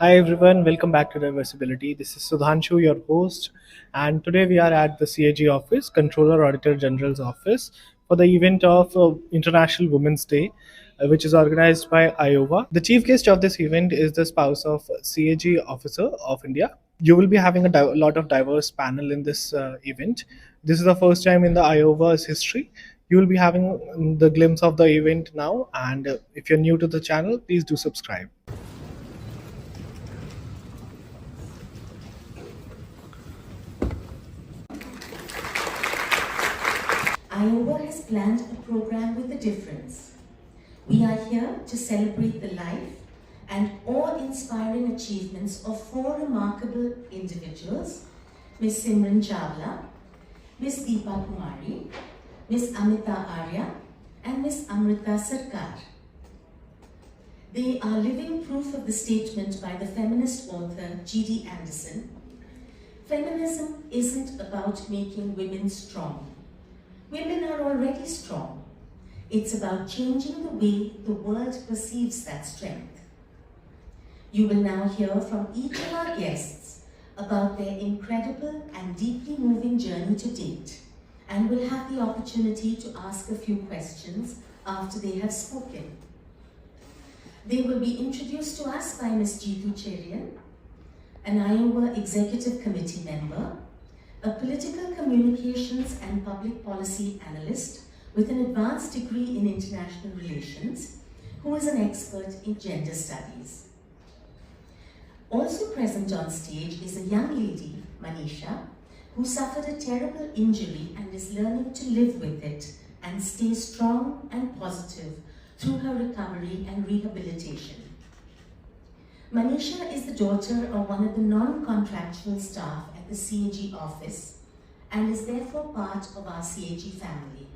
Hi everyone, welcome back to Diversibility. This is Sudhanshu, your host, and today we are at the CAG office, Controller Auditor General's office, for the event of International Women's Day, which is organized by IAAOWA. The chief guest of this event is the spouse of CAG officer of India. You will be having a lot of diverse panel in this event. This is the first time in the IAAOWA's history. You will be having the glimpse of the event now, and if you're new to the channel, please do subscribe. IAAOWA has planned a program with a difference. We are here to celebrate the life and awe-inspiring achievements of four remarkable individuals, Ms. Simran Chawla, Ms. Deepa Kumari, Ms. Amita Arya, and Ms. Amrita Sarkar. They are living proof of the statement by the feminist author G.D. Anderson. Feminism isn't about making women strong. Women are already strong. It's about changing the way the world perceives that strength. You will now hear from each of our guests about their incredible and deeply moving journey to date, and will have the opportunity to ask a few questions after they have spoken. They will be introduced to us by Ms. Jeetu Cherian, an IAAOWA Executive Committee member, a political communications and public policy analyst with an advanced degree in international relations, who is an expert in gender studies. Also present on stage is a young lady, Manisha, who suffered a terrible injury and is learning to live with it and stay strong and positive through her recovery and rehabilitation. Manisha is the daughter of one of the non-contractual staff at the CAG office and is therefore part of our CAG family.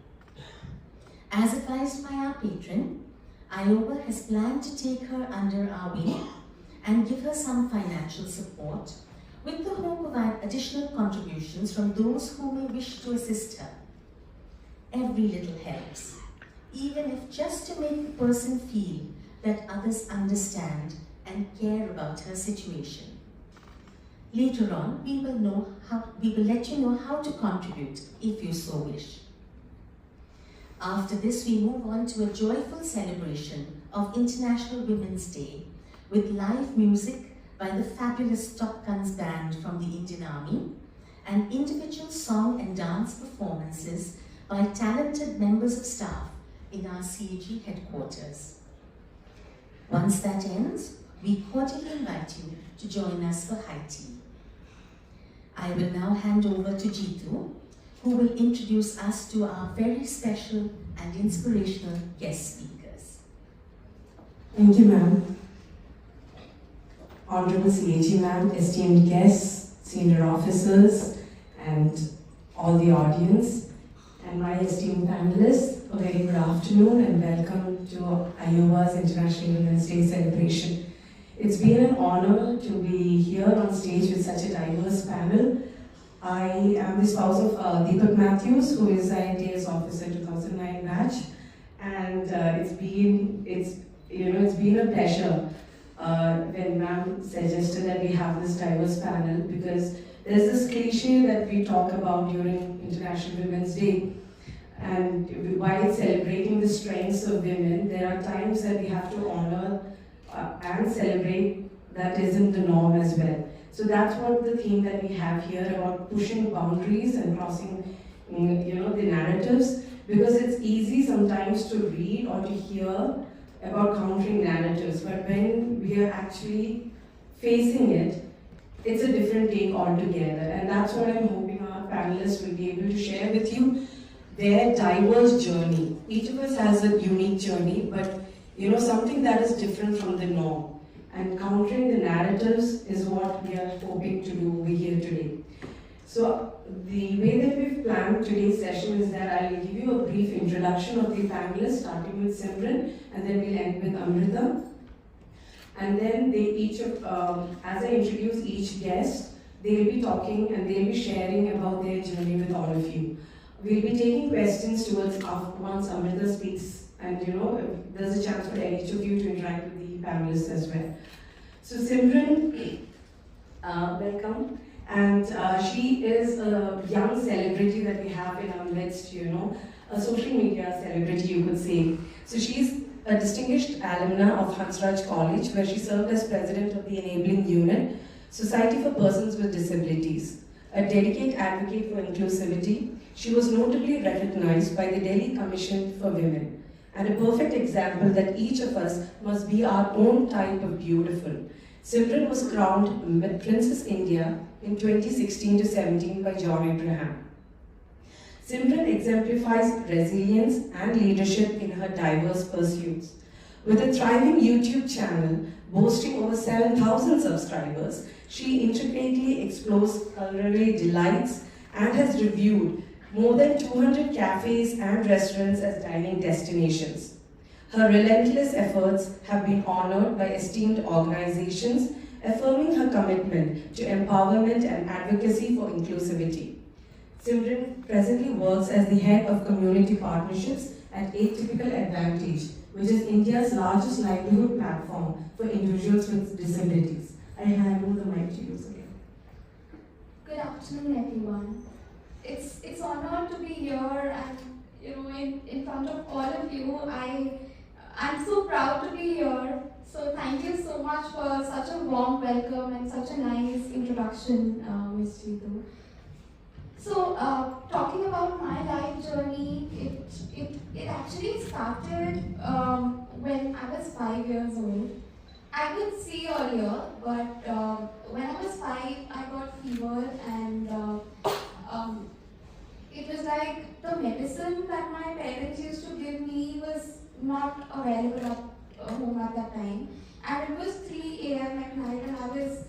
As advised by our patron, IAAOWA has planned to take her under our wing and give her some financial support with the hope of additional contributions from those who may wish to assist her. Every little helps, even if just to make the person feel that others understand and care about her situation. Later on, we will let you know how to contribute if you so wish. After this, we move on to a joyful celebration of International Women's Day with live music by the fabulous Top Guns band from the Indian Army and individual song and dance performances by talented members of staff in our CAG headquarters. Once that ends, we cordially invite you to join us for high tea. I will now hand over to Jeetu, who will introduce us to our very special and inspirational guest speakers. Thank you, ma'am. Honorable CAG ma'am, esteemed guests, senior officers, and all the audience, and my esteemed panelists, a very good afternoon and welcome to IAAOWA's International Women's Day celebration. It's been an honor to be here on stage with such a diverse panel. I am the spouse of Deepak Matthews, who is IATA's officer 2009 batch, and it's been a pleasure when ma'am suggested that we have this diverse panel, because there's this cliche that we talk about during International Women's Day, and while celebrating the strengths of women, there are times that we have to honor and celebrate that isn't the norm as well. So that's what the theme that we have here about pushing boundaries and crossing, the narratives, because it's easy sometimes to read or to hear about countering narratives, but when we are actually facing it, it's a different take altogether, and that's what I'm hoping our panelists will be able to share with you, their diverse journey. Each of us has a unique journey, but something that is different from the norm. And countering the narratives is what we are hoping to do over here today. So the way that we've planned today's session is that I'll give you a brief introduction of the panelists, starting with Simran, and then we'll end with Amrita. And then they each, as I introduce each guest, they'll be talking and they'll be sharing about their journey with all of you. We'll be taking questions towards once Amrita speaks, and there's a chance for each of you to interact with the panelists as well. So Simran, welcome. And she is a young celebrity that we have in our midst, a social media celebrity, you could say. So she's a distinguished alumna of Hansraj College, where she served as president of the Enabling Unit, Society for Persons with Disabilities. A dedicated advocate for inclusivity, she was notably recognized by the Delhi Commission for Women, and a perfect example that each of us must be our own type of beautiful. Simran was crowned Princess India in 2016 to 17 by John Abraham. Simran exemplifies resilience and leadership in her diverse pursuits. With a thriving YouTube channel boasting over 7,000 subscribers, she intricately explores culinary delights and has reviewed more than 200 cafes and restaurants as dining destinations. Her relentless efforts have been honored by esteemed organizations, affirming her commitment to empowerment and advocacy for inclusivity. Simran presently works as the head of community partnerships at Atypical Advantage, which is India's largest livelihood platform for individuals with disabilities. I hand over the mic to you, Simran. Good afternoon, everyone. It's honored to be here and in front of all of you. I'm so proud to be here. So thank you so much for such a warm welcome and such a nice introduction, Ms. Jeetu. So talking about my life journey, it actually started when I was 5 years old. I could see earlier, but when I was 5, I got fever, and it was like the medicine that my parents used to give me was not available at home at that time. And it was 3 a.m. at night, and I was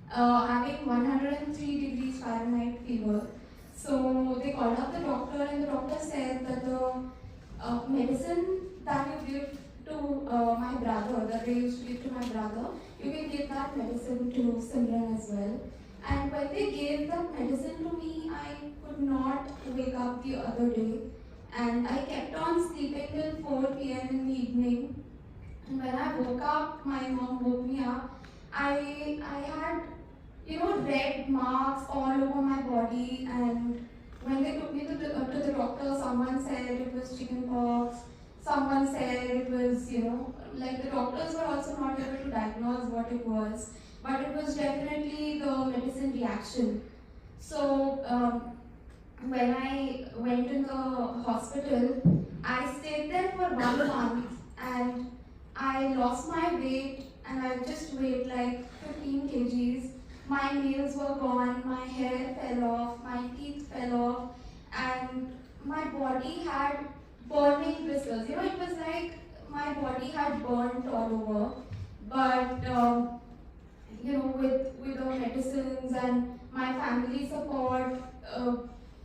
having 103 degrees Fahrenheit fever. So they called up the doctor, and the doctor said that the medicine that you give to my brother, that they used to give to my brother, you can give that medicine to Simran as well. And when they gave that medicine to me, I could not wake up the other day. And I kept on sleeping till 4 p.m. in the evening. And when I woke up, my mom woke me up. I had, red marks all over my body. And when they took me to the doctor, someone said it was chicken pox. Someone said it was, like the doctors were also not able to diagnose what it was. But it was definitely the medicine reaction. So when I went in the hospital, I stayed there for 1 month, and I lost my weight, and I just weighed like 15 kgs. My nails were gone, my hair fell off, my teeth fell off, and my body had burning blisters. It was like my body had burnt all over. But with the medicines and my family support,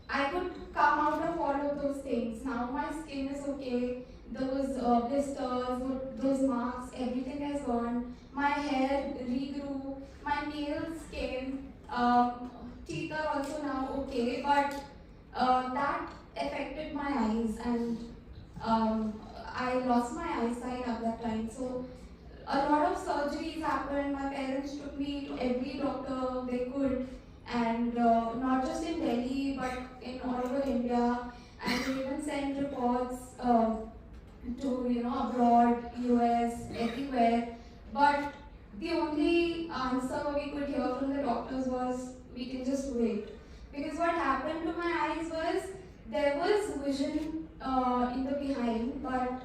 I could come out of all of those things. Now my skin is okay. Those blisters, those marks, everything is gone. My hair regrew. My nails came. Teeth are also now okay, but that affected my eyes, and I lost my eyesight at that time. So a lot of surgeries happened. My parents took me to every doctor they could, and not just in Delhi but in all over India, and they even sent reports to abroad, US, everywhere. But the only answer we could hear from the doctors was, we can just wait. Because what happened to my eyes was, there was vision in the behind, but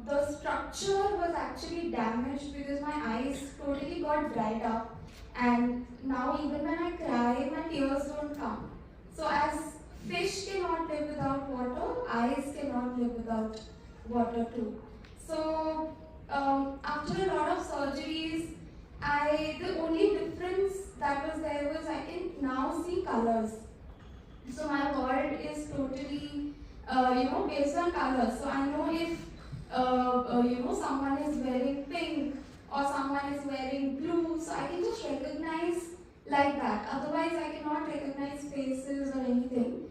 the structure was actually damaged because my eyes totally got dried up, and now even when I cry, my tears don't come. So as fish cannot live without water, eyes cannot live without water too. So after a lot of surgeries, the only difference that was there was I can now see colors. So my world is totally based on colors. So I know if someone is wearing pink or someone is wearing blue, so I can just recognize like that. Otherwise, I cannot recognize faces or anything.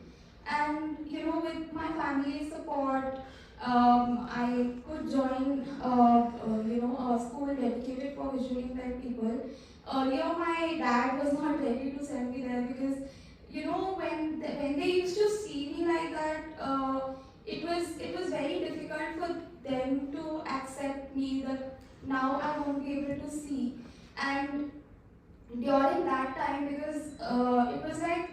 And with my family support, I could join, a school dedicated for visually impaired people. Earlier, my dad was not ready to send me there because, when they used to see me like that, it was very difficult for them to accept me that now I won't be able to see. And during that time, because it was like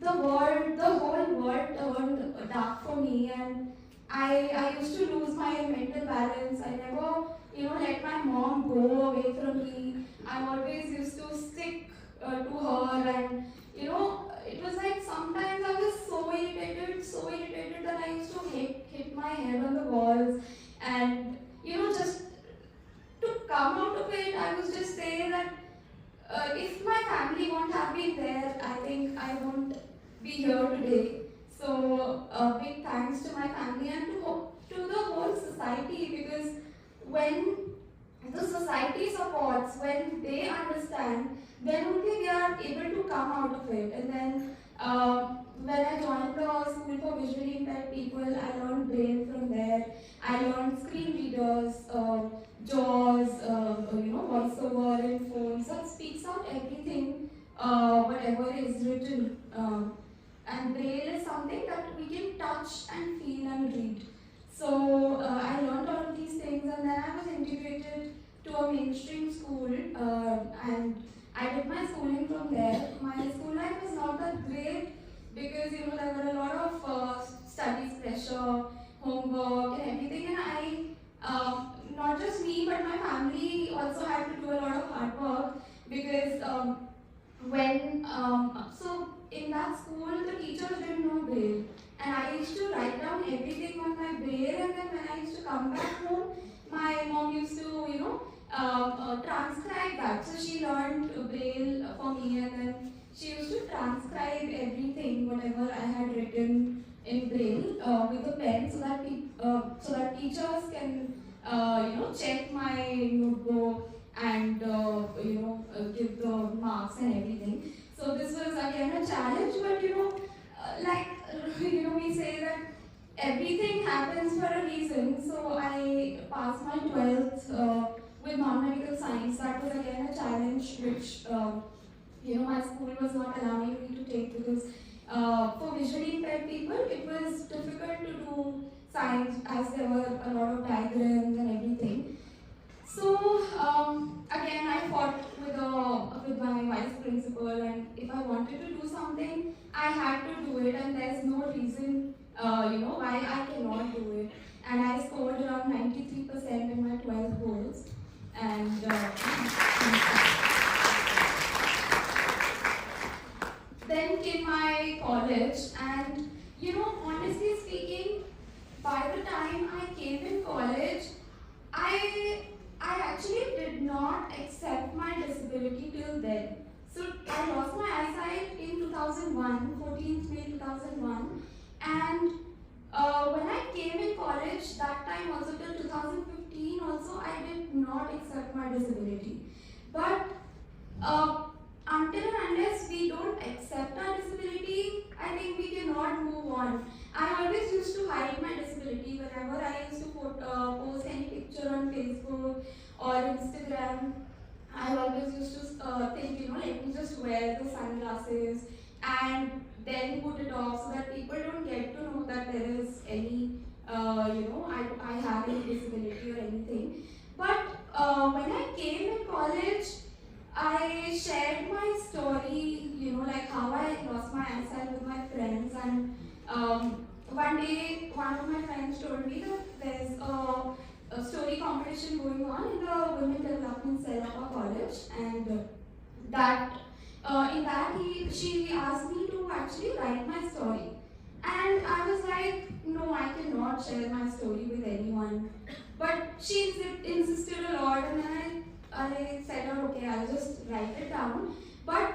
the whole world turned dark for me, and I used to lose my mental balance. I never, let my mom go away from me. I always used to stick to her, and it was like sometimes I was so irritated that I used to hit my head on the walls, and just to come out of it, I was just saying that if my family won't have been there, I think I won't be here today. So big thanks to my family and to the whole society, because when the society supports, when they understand, then only we are able to come out of it. And then when I joined the school for visually impaired people, I learned braille from there. I learned screen readers, JAWS, voiceover and phones that speaks out everything, whatever is written. And braille is something that we can touch and feel and read. So I learned all of these things, and then I was integrated to a mainstream school, and I did my schooling from there. My school life was not that great because there were a lot of studies pressure, homework, and everything, and not just me but my family also had to do a lot of hard work because so in that school the teachers didn't know braille, and I used to write down everything on my braille, and then when I used to come back home, my mom used to transcribe that. So she learned braille for me, and then she used to transcribe everything whatever I had written in braille with a pen, so that teachers can check my notebook and give the marks and everything. So this was again a challenge, but like we say that everything happens for a reason. So I passed my 12th with non-medical science. That was again a challenge which my school was not allowing me to take because for visually impaired people it was difficult to do science as there were a lot of diagrams and everything. So again, I fought with my vice principal, and if I wanted to do something, I had to do it, and there's no reason why I cannot do it. And I scored around 93% in my 12 goals, and then came my college, and honestly speaking, by the time I came in college, I actually did not accept my disability till then. So I lost my eyesight in 2001, 14th May 2001, and when I came in college, that time also till 2015 also, I did not accept my disability. But until and unless we don't accept our disability, I think we cannot move on. I always used to hide my disability whenever I used to post any picture on Facebook or Instagram. I always used to think, let me just wear the sunglasses and then put it off so that people don't get to know that there is any, I have any disability or anything. But when I came in college, I shared my story, like how I lost my eyesight with my friends, and one day one of my friends told me that there's a story competition going on in the Women Development Cell of our college, and in that she asked me to actually write my story. And I was like, no, I cannot share my story with anyone. But she insisted a lot, and then I said, oh, okay, I'll just write it down. But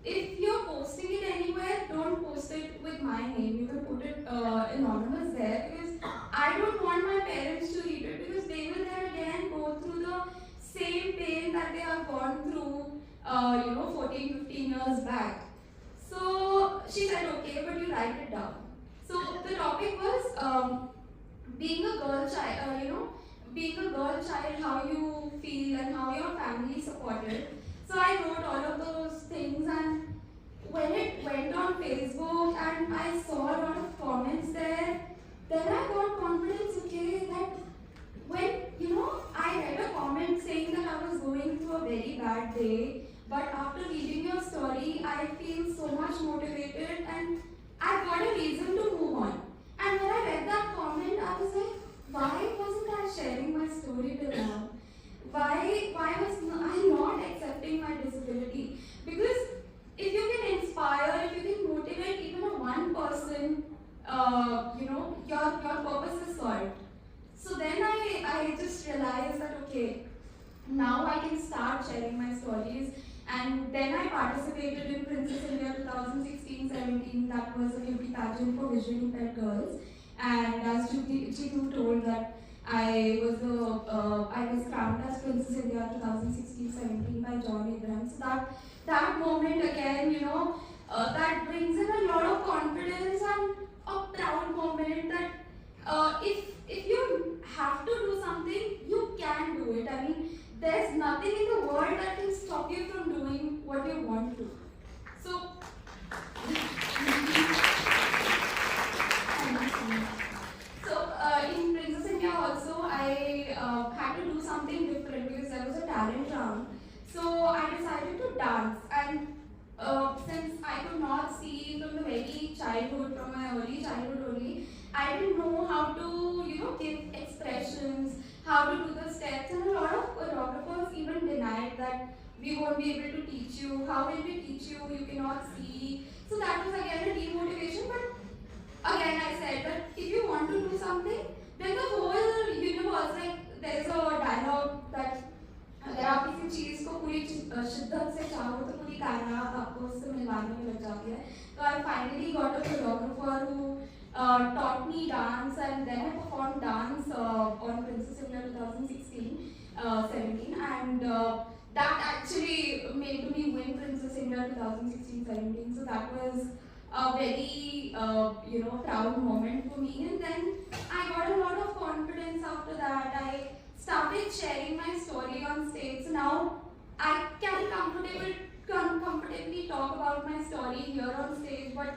if you're posting it anywhere, don't post it with my name. You can put it anonymous there, because I don't want my parents to read it, because they will then again go through the same pain that they have gone through 14, 15 years back. So she said, okay, but you write it down. So the topic was being a girl child, being a girl child, how you feel and how your family supported. So I wrote all of those things, and when it went on Facebook and I saw a lot of comments there, then I got confidence, okay, that when, I read a comment saying that I was going through a very bad day, but after reading your story, I feel so much motivated and I got a reason to move on. And when I read that comment, I was like, why wasn't I sharing my story till now? Why was I not accepting my disability? Because if you can inspire, if you can motivate even a one person, your purpose is solved. So then I just realized that, okay, now I can start sharing my stories. And then I participated in Princess India 2016-17. That was a beauty pageant for visually impaired girls. And as Jitu told that I was crowned as Princess India 2016-17 by John Abraham. So that moment again, that brings in a lot of confidence and a proud moment that if you have to do something, you can do it. I mean, there's nothing in the world that can stop you from doing what you want to. So, in Princess India also, I had to do something different because there was a talent round. So I decided to dance, and since I could not see from the very childhood, from my early childhood only, I didn't know how to, give expressions, how to do the steps, and a lot of choreographers even denied that we won't be able to teach you. How will we teach you? You cannot see. So that was again a demotivation. But again, I said that if you want to do something, then the whole universe, like there is a dialogue that अगर आप किसी चीज़ को पूरी शिद्दत से चाहो तो पूरी कायनात आपको उससे मिलवाने में लग जाती है. So I finally got a choreographer who taught me dance, and then I performed dance on Princess India 2016-17, and that actually made me win Princess India 2016-17. So that was a very proud moment for me, and then I got a lot of confidence after that. I started sharing my story on stage. So now I can comfortably talk about my story here on stage. But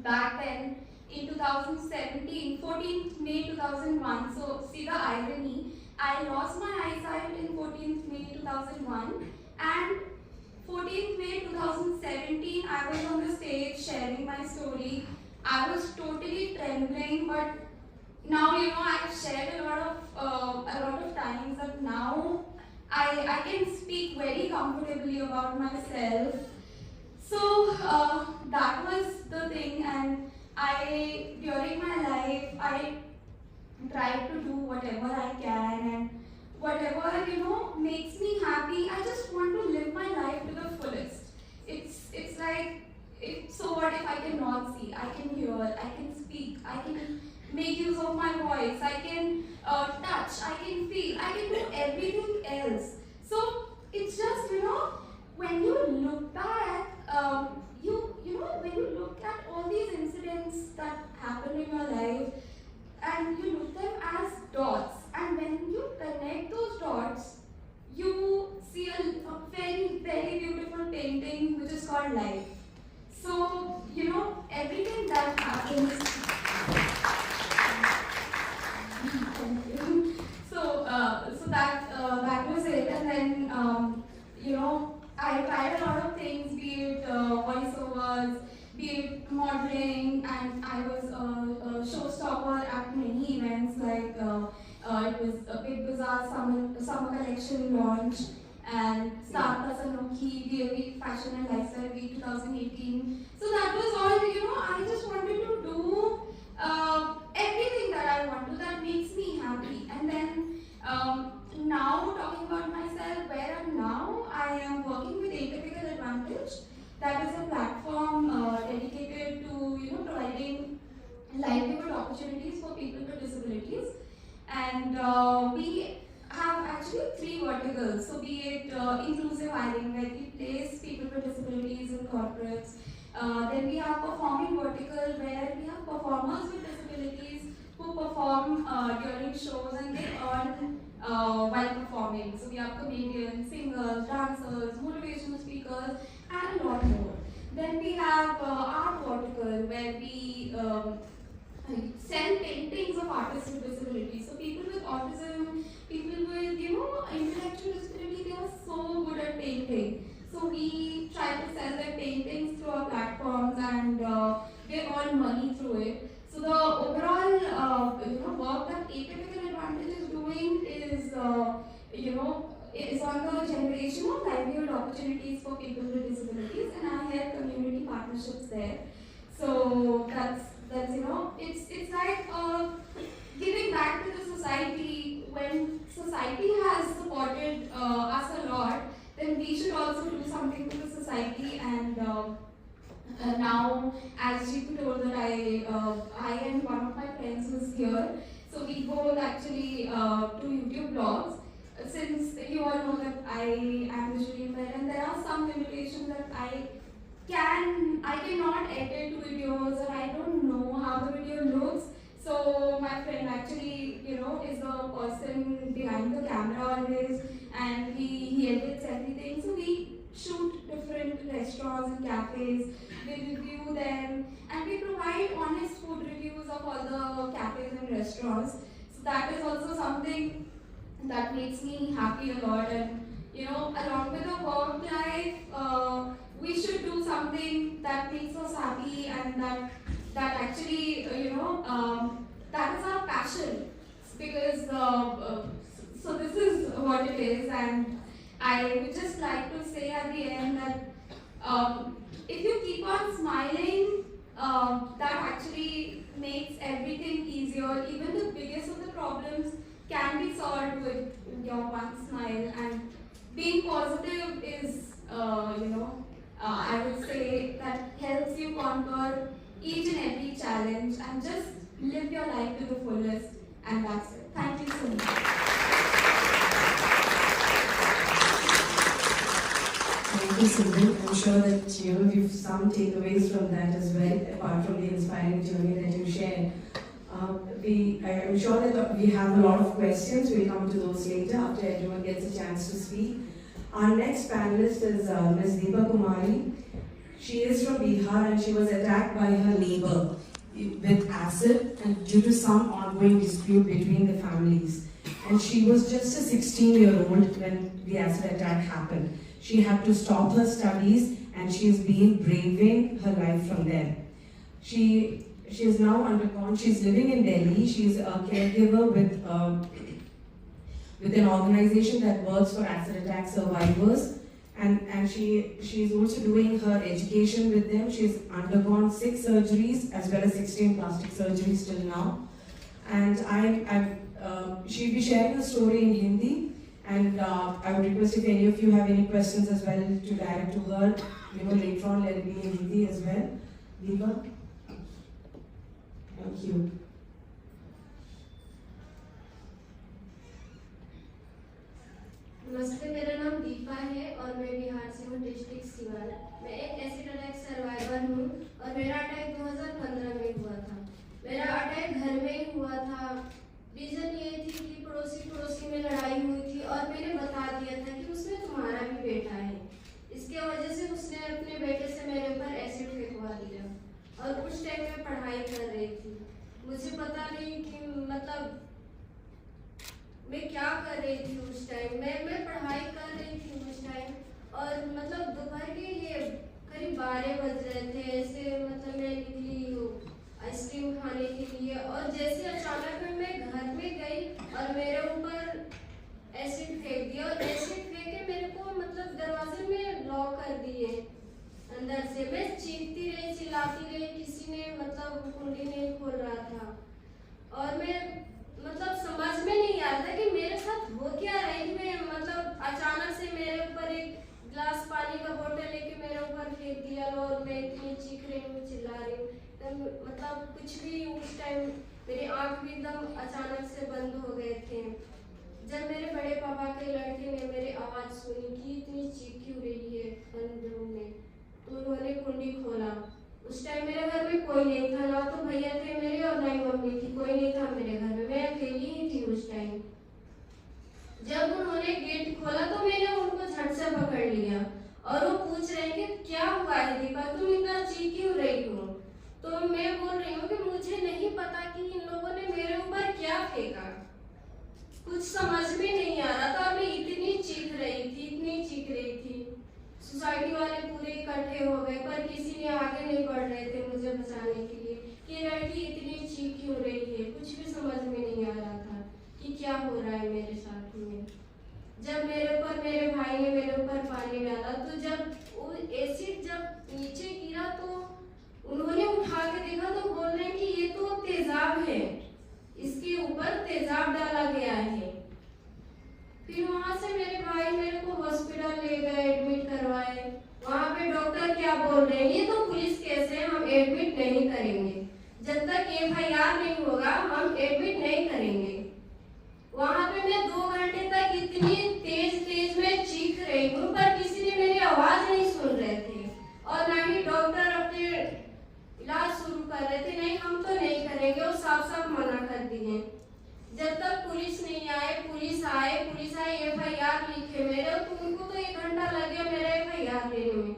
back then in 2017, 14th May 2001, so see the irony, I lost my eyesight in 14th May 2001, and 14th May 2017, I was on the stage sharing my story. I was totally trembling, but now I've shared a lot of times that now I can speak very comfortably about myself. So that was the thing, and during my life I try to do whatever I can, and whatever makes me happy. I just want to live my life to the fullest. It's like, so what if I cannot see? I can hear, I can speak, I can make use of my voice, I can touch, I can feel, I can do everything else. So it's just when you look back, when you look at all these incidents that happened in your life, and you look them as dots, and when you connect those dots, you see a very, very beautiful painting which is called life. So everything that happens. Thank you. So that was it, and then I tried a lot of things, be it voiceovers, be it modeling, and I was a showstopper at many events, like it was a Big Bazaar summer collection launch, and Star Plus Anokhi, DAV Fashion and Lifestyle Week 2018. So that was all, I just wanted to do everything that I want to, that makes me happy. And then now, talking about myself, where I'm now, I am working with Atypical Advantage. That is a platform dedicated to providing livelihood opportunities for people with disabilities. And we have actually 3 verticals. So be it inclusive hiring, where we place people with disabilities in corporates. Then we have performing vertical, where we have performers with disabilities who perform during shows and they earn while performing. So we have comedians, singers, dancers, motivational speakers, and a lot more. Then we have art vertical where we sell paintings of artists with disabilities. So people with autism, people with intellectual disability, they are so good at painting. So we try to sell their paintings through our platforms and they earn money through it. So the overall work that Atypical Advantage is doing is is on the generation of livelihood opportunities for people with disabilities, and I have community partnerships there. So that's it's like giving back to the society. When society has supported us a lot, then we should also do something to the society. And now, as Jitu told that I and one of my friends was here, so we both actually do YouTube blogs. Since you all know that I am visually impaired, and there are some limitations that I cannot edit videos, or I don't know how the video looks. So my friend actually, is the person behind the camera always, and he edits everything. So we shoot different restaurants and cafes, we review them, and we provide honest food reviews of all the cafes and restaurants. So that is also something that makes me happy a lot. And along with the work life, we should do something that makes us happy, and that actually that is our passion. Because so this is what it is, and I would just like to say at the end that if you keep on smiling, that actually makes everything easier. Even the biggest of the problems can be solved with your one smile. And being positive is, I would say that helps you conquer each and every challenge and just live your life to the fullest. And that's it. Thank you so much. Thank you, Sindhu. I'm sure that you've some takeaways from that as well, apart from the inspiring journey that you shared. I'm sure that we have a lot of questions. We'll come to those later after everyone gets a chance to speak. Our next panelist is Ms. Deepa Kumari. She is from Bihar and she was attacked by her neighbor with acid and due to some ongoing dispute between the families. And she was just a 16-year-old when the acid attack happened. She had to stop her studies and she's been braving her life from there. She is now undergone, she's living in Delhi, she's a caregiver with an organization that works for acid attack survivors, and she's also doing her education with them. She's undergone 6 surgeries as well as 16 plastic surgeries till now. And she'll be sharing her story in Hindi, and I would request if any of you have any questions as well to direct to her, later on let it be in Hindi as well. Deepa? Thank you. नमस्ते, मेरा नाम दीपा है और मैं बिहार से हूँ, district Siwan. मैं एक एसिड अटैक सर्वाइवर हूँ और मेरा अटैक 2015 में हुआ था। मेरा अटैक घर में ही हुआ था। रीज़न ये थी कि पड़ोसी में लड़ाई हुई थी और मैंने बता दिया था कि उसमें तुम्हारा भी बेटा है। इसके वजह से उसने अपने बेटे से मेरे ऊपर एसिड फेंकवा दिया और उस टाइम मैं पढ़ाई कर रही थी। मुझे पता नहीं कि मतलब मैं क्या कर रही थी उस टाइम। मैं पढ़ाई कर रही थी उस टाइम और मतलब दोपहर के ये करीब 12 बज रहे थे। ऐसे मतलब मैं निकली आइसक्रीम खाने के लिए और जैसे अचानक मैं घर में गई और मेरे ऊपर एसिड फेंक दिया और एसिड फेंक के मेरे को मतलब दरवाजे में लॉक कर दिए अंदर से। मैं चीखती रही, चिल्लाती रही, किसी ने मतलब कुंडी नहीं खोल रहा था और मैं मतलब समझ में नहीं आ रहा था कि मेरे साथ हो क्या रहा है। मैं मतलब अचानक से मेरे ऊपर एक गिलास पानी का बोतल लेके मेरे ऊपर फेंक दिया और मैं इतनी चीख रही हूँ, चिल्ला रही हूँ। मतलब कुछ भी उस टाइम मेरी आँख भी एकदम अचानक से बंद हो गए थे। जब मेरे बड़े पापा के लड़के ने मेरी आवाज़ सुनी कि इतनी चीख क्यों रही है बंद रूम में, तो उन्होंने कुंडी खोला। उस टाइम मेरे घर में कोई नहीं था, ना तो भैया थे मेरे और ना ही मम्मी थी, कोई नहीं था दिया और वो पूछ रहे हैं कि क्या हुआ है दीपा, तुम इतना चीख क्यों रही हो। तो मैं बोल रही हूँ कि मुझे नहीं पता कि इन लोगों ने मेरे ऊपर क्या फेंका, कुछ समझ में नहीं आ रहा था। मैं इतनी चीख रही थी, इतनी चीख रही थी। सोसाइटी वाले पूरे इकट्ठे हो गए पर किसी ने आगे नहीं बढ़ रहे थे मुझे बचाने के लिए कि लड़की इतनी चीख क्यों रही है। कुछ भी समझ में नहीं आ रहा था कि क्या हो रहा है मेरे साथ में। जब मेरे भाई ने मेरे ऊपर पानी डाला तो जब वो एसिड जब नीचे गिरा तो उन्होंने उठा के देखा तो बोल रहे हैं कि ये तो तेजाब है, इसके ऊपर तेजाब डाला गया है। फिर वहां से मेरे भाई मेरे को हॉस्पिटल ले गए, एडमिट करवाए। वहां पे डॉक्टर क्या बोल रहे हैं, ये तो पुलिस केस है, हम एडमिट नहीं करेंगे, जब तक एफआईआर नहीं होगा हम एडमिट नहीं करेंगे। वहां पे मैं 2 घंटे तक इतनी तेज में चीख रही हूँ पर किसी ने मेरी आवाज नहीं सुन रहे थे और ना ही डॉक्टर अपने इलाज शुरू कर रहे थे। नहीं हम तो नहीं करेंगे, और साफ साफ मना कर दिए। जब तक पुलिस नहीं आए, पुलिस आए एफआईआर लिखे मेरे, तो उनको तो 1 घंटा लग गया मेरा एफआईआर लेने में,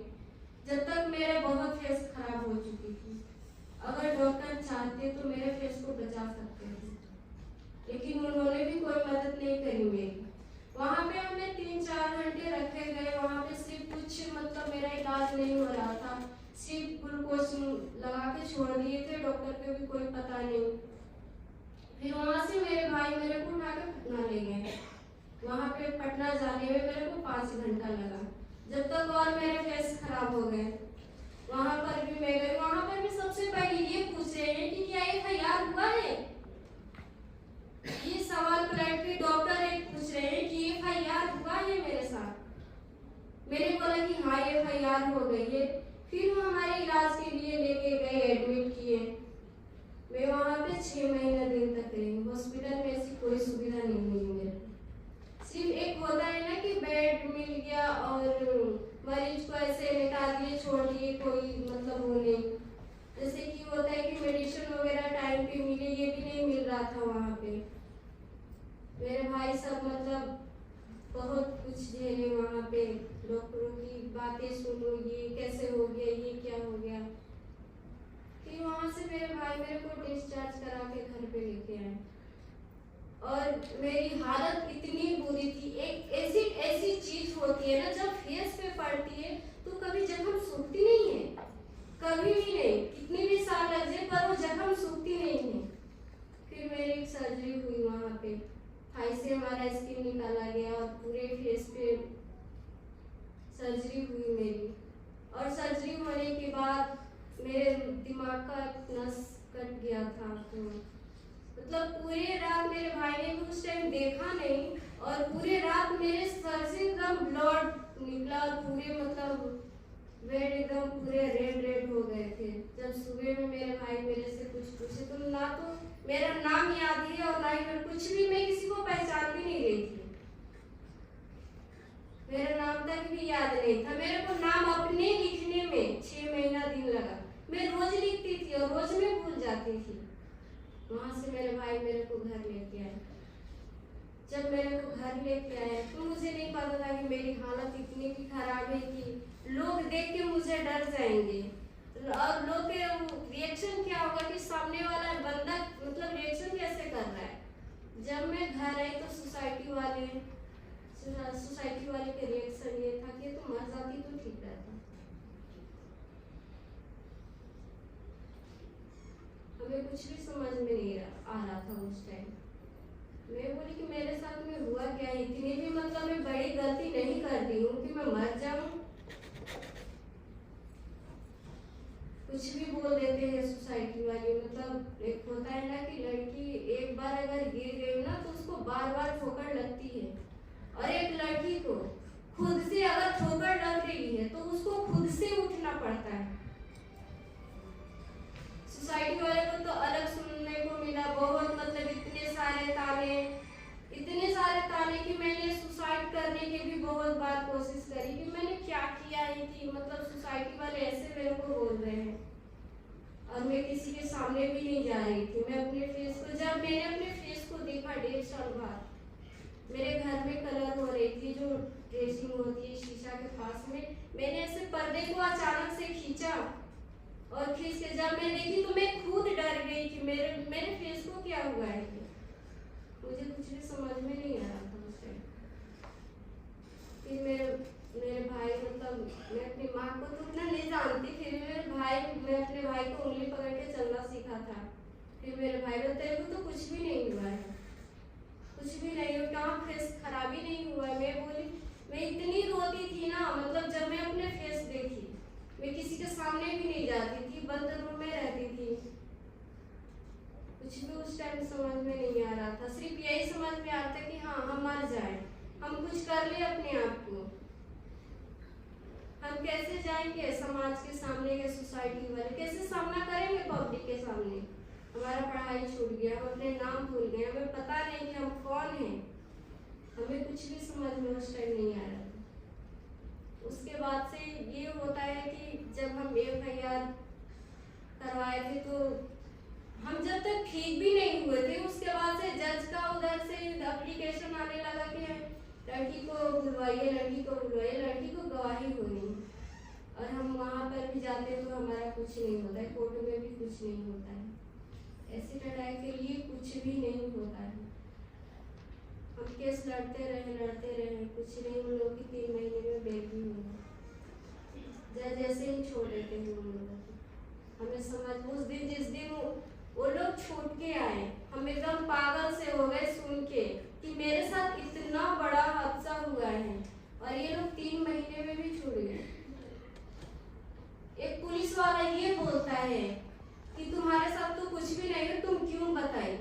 जब तक मेरे बहुत फेस खराब हो चुकी थी। अगर डॉक्टर चाहते तो मेरे फेस को बचा सकते थे, लेकिन उन्होंने भी कोई मदद नहीं करी मेरी। वहाँ पे हमें 3-4 घंटे रखे गए। वहाँ पे सिर्फ कुछ मतलब मेरा इलाज नहीं हो रहा था, सिर्फ ग्लूकोज लगा के छोड़ दिए थे, डॉक्टर को भी कोई पता नहीं। फिर वहाँ से मेरे भाई मेरे को उठा के पटना ले गए। वहाँ पे पटना जाने में मेरे को 5 घंटा लगा, जब तक और मेरे फेस खराब हो गए। वहाँ पर भी मैं गई, वहाँ पर भी सबसे पहले ये पूछ रहे हैं कि क्या एफआईआर हुआ है। ये सवाल कलेक्ट्री डॉक्टर एक पूछ रहे हैं कि एफआईआर हुआ है मेरे साथ। मैंने बोला कि हाँ एफआईआर हो गई है। फिर वो हमारे इलाज के लिए लेके गए, एडमिट किए। मैं वहाँ पे 6 महीने दिन तक रही। हॉस्पिटल में ऐसी कोई सुविधा नहीं मिली मेरे को। सिर्फ एक होता है ना कि बेड मिल गया और मरीज को ऐसे लेटा दिए, छोड़ दिए, कोई मतलब वो नहीं। जैसे कि होता है कि मेडिसिन वगैरह टाइम पे मिले, ये भी नहीं मिल रहा था वहाँ पे। मेरे भाई सब मतलब बहुत कुछ झेले वहाँ पे, डॉक्टरों की बातें सुनो, ये कैसे हो गया, ये क्या हो गया। फिर वहाँ से मेरे भाई मेरे को डिस्चार्ज करा के घर पे लेके आए और मेरी हालत इतनी बुरी थी। एक ऐसी चीज होती है ना, जब फेस पे पड़ती है तो कभी जख्म सूखती नहीं है, कभी भी नहीं, कितनी भी साल लग जाए पर वो जख्म सूखती नहीं है। फिर मेरी एक सर्जरी हुई वहाँ पे, थाई से हमारा स्किन निकाला गया और पूरे फेस पे सर्जरी हुई मेरी। और सर्जरी होने के बाद मेरे दिमाग का नस कट गया था, तो मतलब पूरे रात मेरे भाई ने भी उस टाइम देखा नहीं और पूरे रात मेरे सर से एकदम ब्लड निकला और पूरे मतलब बेड एकदम पूरे रेड हो गए थे। जब सुबह में मेरे भाई मेरे से कुछ पूछे तो ना तो मेरा नाम याद है और ना ही मैं कुछ भी, मैं किसी को पहचान भी नहीं रही थी, मेरा नाम तक भी याद नहीं था। मेरे को नाम अपने लिखने में 6 महीना दिन लगा। मैं रोज लिखती थी और रोज में भूल जाती थी। वहां से मेरे भाई मेरे को घर लेके आए। जब मेरे को घर लेके आए तो मुझे नहीं पता था कि मेरी हालत इतनी भी खराब है कि लोग देख के मुझे डर जाएंगे और लोग के रिएक्शन क्या होगा कि सामने वाला बंदा मतलब रिएक्शन कैसे कर रहा है। जब मैं घर आई तो सोसाइटी वाले के रिएक्शन ये था कि तो मर जाती तो ठीक रहता। हमें कुछ भी समझ में नहीं आ रहा था उस टाइम। मैं बोली कि मेरे साथ में हुआ क्या, इतनी भी मतलब मैं बड़ी गलती नहीं करती हूँ कि मैं मर जाऊं। कुछ भी बोल देते हैं सोसाइटी वाले। मतलब एक होता है ना कि लड़की एक बार अगर गिर गई ना तो उसको बार बार ठोकर लगती है, और एक लड़की को खुद से अगर ठोकर लग रही है तो उसको खुद से उठना पड़ता है। सोसाइटी वाले को तो अलग सुनने को मिला बहुत, मतलब इतने सारे ताने कि मैंने सुसाइड करने की भी बहुत बार कोशिश करी कि मैंने क्या किया है कि मतलब सोसाइटी वाले ऐसे मेरे को बोल रहे हैं। और मैं किसी के सामने भी नहीं जा रही थी। मैं अपने फेस को, जब मैंने अपने फेस को देखा 1.5 साल बाद, मेरे घर में कलर हो रही थी, जो ड्रेसिंग होती है शीशा के पास में, मैंने ऐसे पर्दे को अचानक से खींचा और खींच के जब मैं देखी तो मैं खुद डर गई कि मेरे फेस को क्या हुआ है। मुझे कुछ भी समझ में नहीं आ रहा था उस टाइम। फिर मेरे भाई, मतलब मैं अपनी माँ को तो उतना नहीं जानती, फिर मैं अपने भाई को उंगली पकड़ के चलना सीखा था। फिर मेरे भाई बोलते तेरे को तो कुछ भी नहीं हुआ है, कुछ भी नहीं हो, कहाँ फेस खराबी नहीं हुआ है। मैं बोली, मैं इतनी रोती थी ना, मतलब जब मैं अपने फेस देखी, मैं किसी के सामने भी नहीं जाती थी, बंद रूम में रहती थी। कुछ भी उस टाइम समझ में नहीं आ रहा था, सिर्फ यही समझ में आता कि हाँ हम मर जाए, हम कुछ कर ले अपने आप को, हम कैसे जाएंगे समाज के सामने या सोसाइटी वाले, कैसे सामना करेंगे पब्लिक के सामने। हमारा पढ़ाई छूट गया, हम अपने नाम भूल गए, हमें पता नहीं कि हम कौन हैं, हमें कुछ भी समझ में उस टाइम नहीं आ रहा था। उसके बाद से ये होता है कि जब हम FIR करवाए थे तो हम जब तक ठीक भी नहीं हुए थे, उसके बाद से जज का उधर से एप्लीकेशन आने लगा कि लड़की को बुलवाइए, लड़की को बुलवाइए, लड़की को गवाही होनी। और हम वहाँ पर भी जाते तो हमारा कुछ नहीं होता है, कोर्ट में भी कुछ नहीं होता है, एसिड अटैक के लिए कुछ भी नहीं होता है। हम केस लड़ते रहे, कुछ नहीं, उन लोगों की 3 महीने में बेल भी हुआ, जज ऐसे ही छोड़ देते हैं उन लोगों को। हमें समझ, उस दिन जिस दिन वो लोग छूट के आए, हम एकदम पागल से हो गए सुन के कि मेरे साथ इतना बड़ा हादसा हुआ है और ये लोग 3 महीने में भी छूट गए। एक पुलिस वाला ये बोलता है कि तुम्हारे साथ तो कुछ भी नहीं है, तुम क्यों बताई,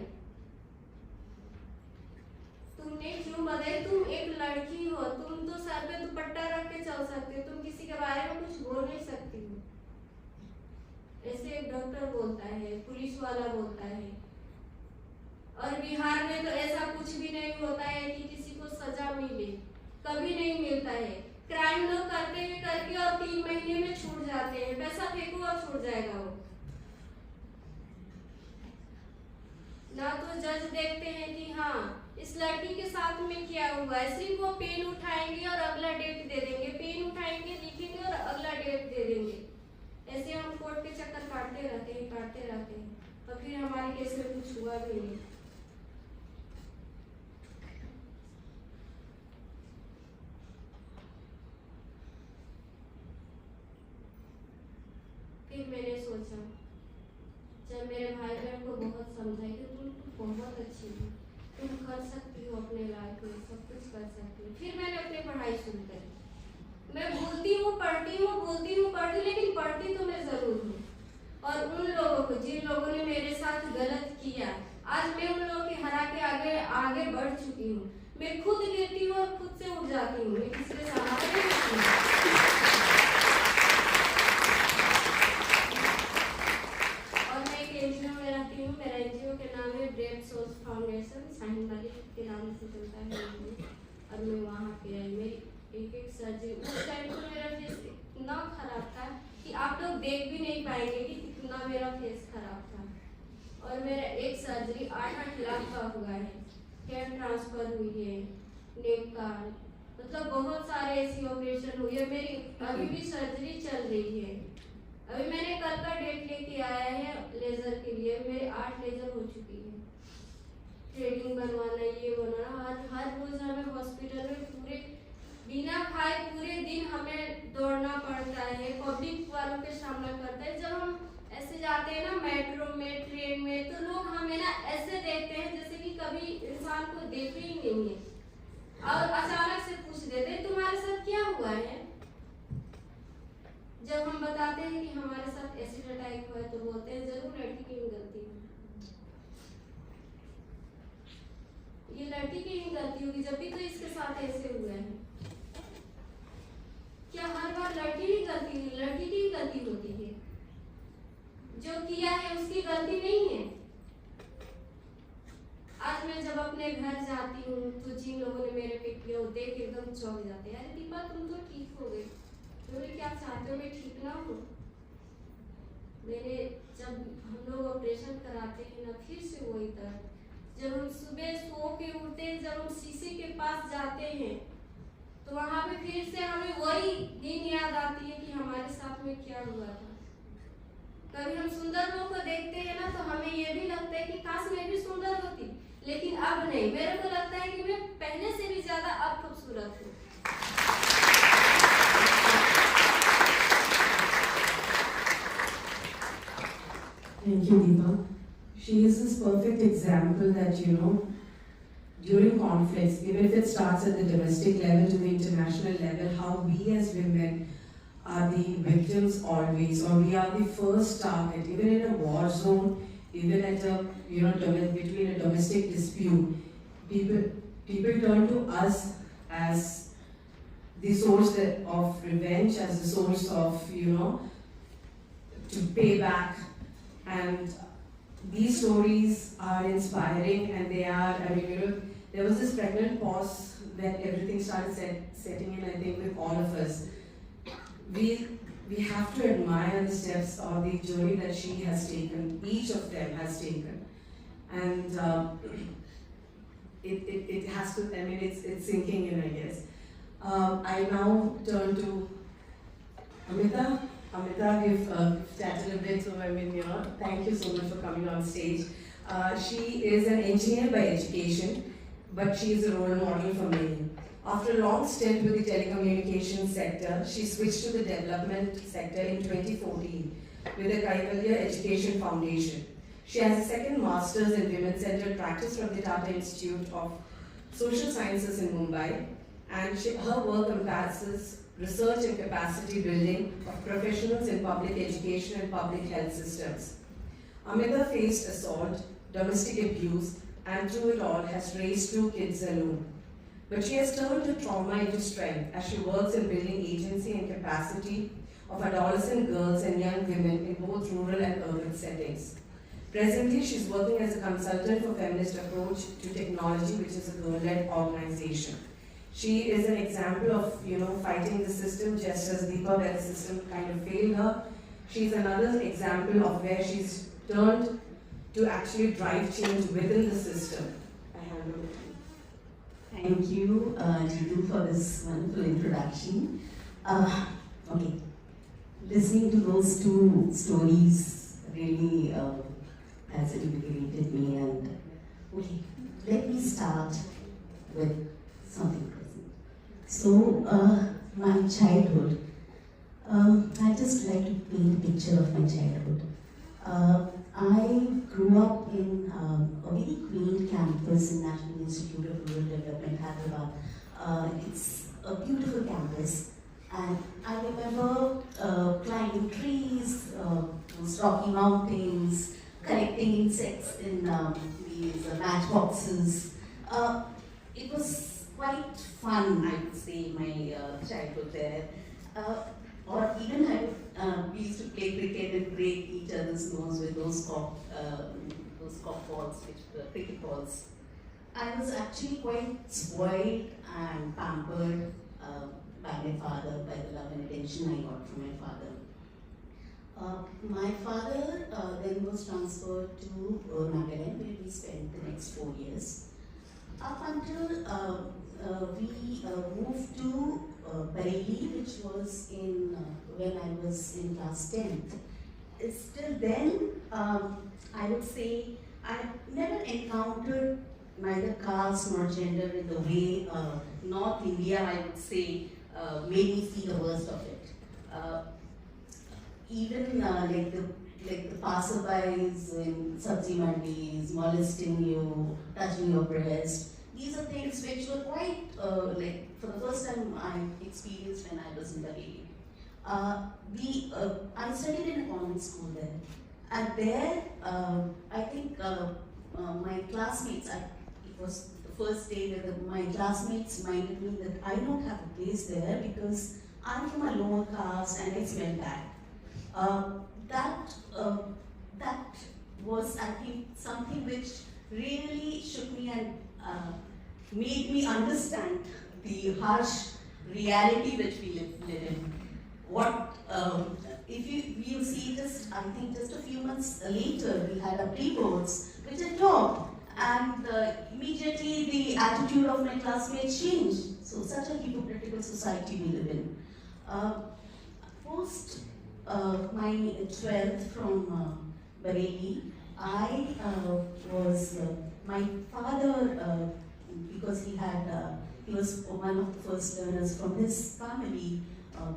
तुमने क्यों बताई, तुम एक लड़की हो, तुम तो सर पे दुपट्टा रख के चल सकते हो, तुम किसी के बारे में कुछ बोल नहीं सकती हो। ऐसे एक डॉक्टर बोलता है, पुलिस वाला बोलता है। और बिहार में तो ऐसा कुछ भी नहीं होता है कि किसी को सजा मिले, कभी नहीं मिलता है। क्राइम लोग करते और 3 महीने में छूट जाते हैं, पैसा फेंको और छूट जाएगा वो। ना तो जज देखते हैं कि हाँ इस लड़की के साथ में क्या हुआ है, सिर्फ वो पेन उठाएंगे और अगला डेट दे देंगे, पेन उठाएंगे, लिखेंगे और अगला डेट दे देंगे। ऐसे हम कोर्ट के चक्कर काटते रहते हैं और फिर हमारे केस में कुछ हुआ भी नहीं। फिर मैंने सोचा, जब मेरे भाई बहन को बहुत समझाई कि तुम बहुत अच्छी हो, तुम कर सकती हो अपने लाइफ में, सब कुछ कर सकती हो। फिर मैंने अपनी पढ़ाई शुरू करी। मैं बोलती हूँ, पढ़ती हूँ, बोलती हूँ, पढ़ती, लेकिन पढ़ती तो मैं जरूर हूँ। और उन लोगों को, जिन लोगों ने मेरे साथ गलत किया, आज मैं उन लोगों की हरा के आगे बढ़ चुकी हूँ। मैं खुद गिरती हूँ और खुद से उठ जाती हूँ, मैं किसी के सहारे नहीं हूँ। और मैं एक NGO में रहती हूँ, मेरा NGO के नाम है ब्रेव सोल्स फाउंडेशन, शाहीन वाली के नाम से चलता है। और मैं वहाँ पे आई, मेरी एक सर्जरी, उस टाइम तो मेरा फेस इतना खराब था कि आप लोग देख भी नहीं पाएंगे कि कितना मेरा फेस खराब था। और मेरा एक सर्जरी 8 लाख का हुआ है, हेयर ट्रांसफर हुई है, नेक का, मतलब बहुत सारे ऐसी ऑपरेशन हुई है। मेरी अभी भी सर्जरी चल रही है। अभी मैंने कल का डेट लेके आया है लेजर के लिए, मेरे 8 लेजर हो चुकी है। थ्रेडिंग बनवाना, ये बनवाना, हर रोज हमें हॉस्पिटल में पूरे बिना खाए पूरे दिन हमें दौड़ना पड़ता है, पब्लिक वालों के सामना करता है। जब हम ऐसे जाते हैं ना मेट्रो में, ट्रेन में, तो लोग हमें ना ऐसे देखते हैं जैसे कि कभी इंसान को देखे ही नहीं है, और अचानक से पूछ देते हैं तुम्हारे साथ क्या हुआ है। जब हम बताते हैं कि हमारे साथ एसिड अटैक हुआ है तो बोलते हैं जरूर लड़की की गलती है, ये लड़की की ही गलती होगी, जब भी तो इसके साथ ऐसे हुआ है। क्या हर बार लड़की की गलती होती है? जो किया है उसकी गलती नहीं है। आज मैं जब अपने घर जाती हूँ तो जिन लोगों ने मेरे पे किया देख एकदम चौंक जाते हैं, अरे दीपा तुम तो ठीक हो गई, तुम्हें क्या चाहते हो मैं ठीक ना हूँ। मैंने जब हम लोग ऑपरेशन कराते हैं ना, फिर से वही दर्द, जब हम सुबह सो के उठते हैं, जब हम शीशे के पास जाते हैं तो वहाँ पे फिर से हमें वही दिन याद आती है कि हमारे साथ में क्या हुआ था। कभी हम सुंदर लोगों को देखते हैं ना तो हमें ये भी लगता है कि काश मैं भी सुंदर होती, लेकिन अब नहीं। मेरे को लगता है कि मैं पहले से भी ज्यादा अब खूबसूरत हूँ। Thank you, Deepa. She is this perfect example that, during conflicts, even if it starts at the domestic level to the international level, how we as women are the victims always, or we are the first target, even in a war zone, even at a, between a domestic dispute, people turn to us as the source of revenge, as the source of, to pay back. And these stories are inspiring, and they are, there was this pregnant pause that everything started setting in, I think, with all of us. We have to admire the steps or the journey that she has taken, each of them has taken. And it has to, it's sinking in, I guess. I now turn to Amita. Amita, we've chatted a bit, so thank you so much for coming on stage. She is an engineer by education, but she is a role model for many. After a long stint with the telecommunications sector, she switched to the development sector in 2014 with the Kaivalya Education Foundation. She has a second master's in women-centered practice from the Tata Institute of Social Sciences in Mumbai, and her work encompasses research and capacity building of professionals in public education and public health systems. Amita faced assault, domestic abuse, and through it all has raised 2 kids alone. But she has turned her trauma into strength as she works in building agency and capacity of adolescent girls and young women in both rural and urban settings. Presently, she's working as a consultant for feminist approach to technology, which is a girl-led organization. She is an example of, fighting the system just as Deepa, where the system kind of failed her. She's another example of where she's turned to actually drive change within the system. I hand over to you. Thank you, Jitu, for this wonderful introduction. Okay, listening to those 2 stories really has invigorated me. And okay, let me start with something present. So, my childhood. I just like to paint a picture of my childhood. I grew up in a very quaint campus in National Institute of Rural Development, Hyderabad. It's a beautiful campus, and I remember climbing trees, those rocky mountains, collecting insects in these matchboxes. It was quite fun, I would say, in my childhood there. Or even we used to play cricket and break each other's nose with those cock balls, which were cricket balls. I was actually quite spoiled and pampered by my father, by the love and attention I got from my father. My father then was transferred to Nagaland, where we spent the next 4 years. Up until we moved to Bareilly, which was in when I was in class 10th. Still then, I would say I never encountered neither caste nor gender in the way North India, I would say, made me see the worst of it. Even like the passerbys in sabzi mandis, molesting you, touching your breast. These are things which were quite, for the first time I experienced when I was in Bareilly. I studied in a convent school there. And there, I think my classmates, it was the first day where my classmates minded me that I don't have a place there because I'm from a lower caste and I smell bad. That was, I think, something which really shook me and made me understand the harsh reality which we live in. What if you see this? I think just a few months later we had a pre-boards which I taught, and immediately the attitude of my classmates changed. So such a hypocritical society we live in. Post my 12th from Bareilly, I was, my father, because he was one of the first learners from his family,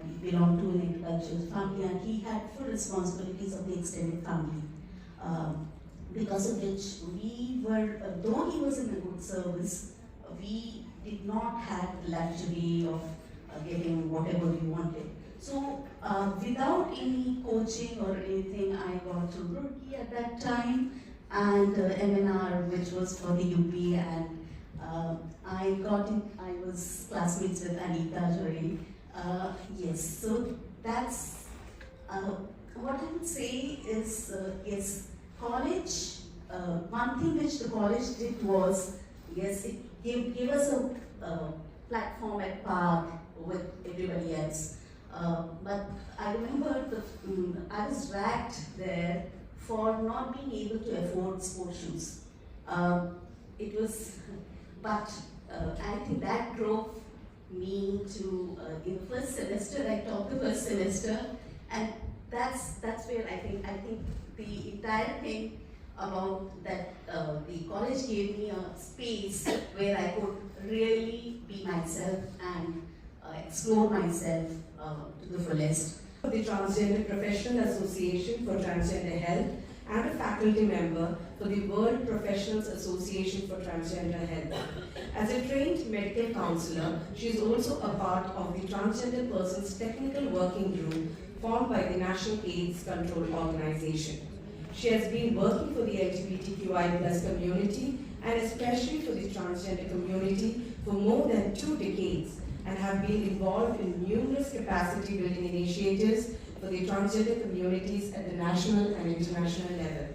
he belonged to an agricultural family, and he had full responsibilities of the extended family. Because of which we were, though he was in a good service, we did not have the luxury of getting whatever we wanted. So without any coaching or anything, I got to Roorkee at that time, and MNR, which was for the UP, and I was classmates with Anita Jory. Yes, so that's what I would say is, yes, college, one thing which the college did was, yes, it gave us a platform at par with everybody else. But I remember I was racked there for not being able to afford sports shoes. It was, but I think that drove me to, in the first semester, I taught the first semester, and that's where I think the entire thing about that, the college gave me a space where I could really be myself and explore myself to the fullest. The Transgender Professional Association for Transgender Health and a faculty member for the World Professionals Association for Transgender Health. As a trained medical counselor, she is also a part of the Transgender Persons Technical Working Group formed by the National AIDS Control Organization. She has been working for the LGBTQI+ community and especially for the transgender community for more than 2 decades, and have been involved in numerous capacity building initiatives for the transgender communities at the national and international level.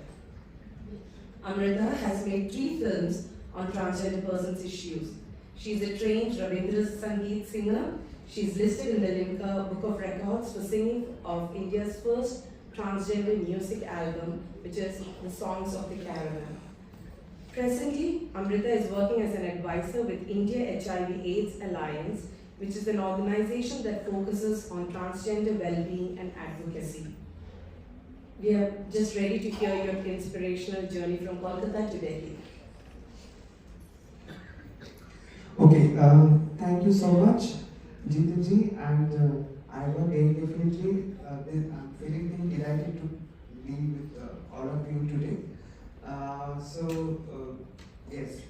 Amrita has made 3 films on transgender persons issues. She is a trained Rabindra Sangeet singer. She is listed in the Limca Book of Records for singing of India's first transgender music album, which is The Songs of the Caravan. Presently, Amrita is working as an advisor with India HIV/AIDS Alliance, which is an organization that focuses on transgender well-being and advocacy. We are just ready to hear your inspirational journey from Kolkata to Delhi. Okay, thank you so much, Jitinji, and I will definitely, I'm feeling delighted to be with all of you today. Yes,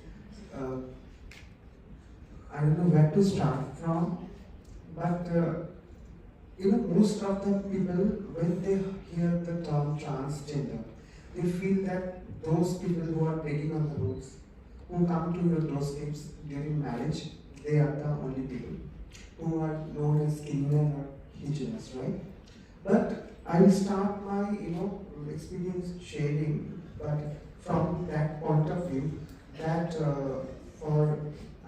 I don't know where to start from, but most of the people, when they hear the term transgender, they feel that those people who are begging on the roads, who come to your doorsteps during marriage, they are the only people who are known as criminal or hijras, right? But I will start my experience sharing, but from that point of view, that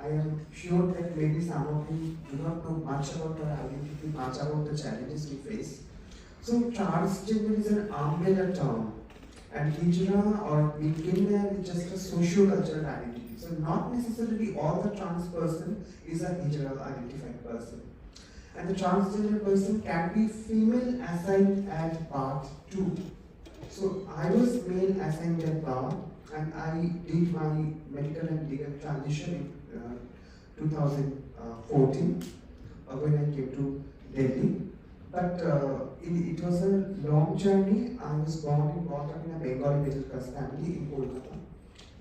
I am sure that maybe some of you do not know much about our identity, much about the challenges we face. So transgender is an umbrella term, and hijra or beginner is just a socio-cultural identity. So not necessarily all the trans person is a hijra identified person. And the transgender person can be female assigned at birth too. So I was male assigned at birth, and I did my medical and legal transition in 2014 when I came to Delhi. But it was a long journey. I was born and brought up in a Bengali middle class family in Kolkata.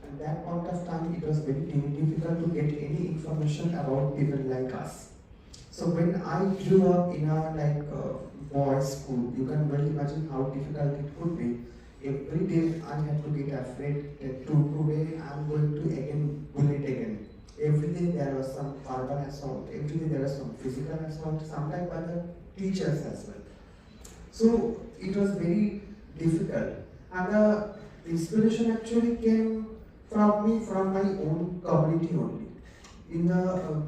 And that point of time, it was very difficult to get any information about people like us. So when I grew up in a boys' school, you can well imagine how difficult it could be. Every day I had to get afraid that today I'm going to again bullied again. Every day there was some verbal assault, every day there was some physical assault, sometimes by the teachers as well. So it was very difficult. And the inspiration actually came from me, from my own community only. In the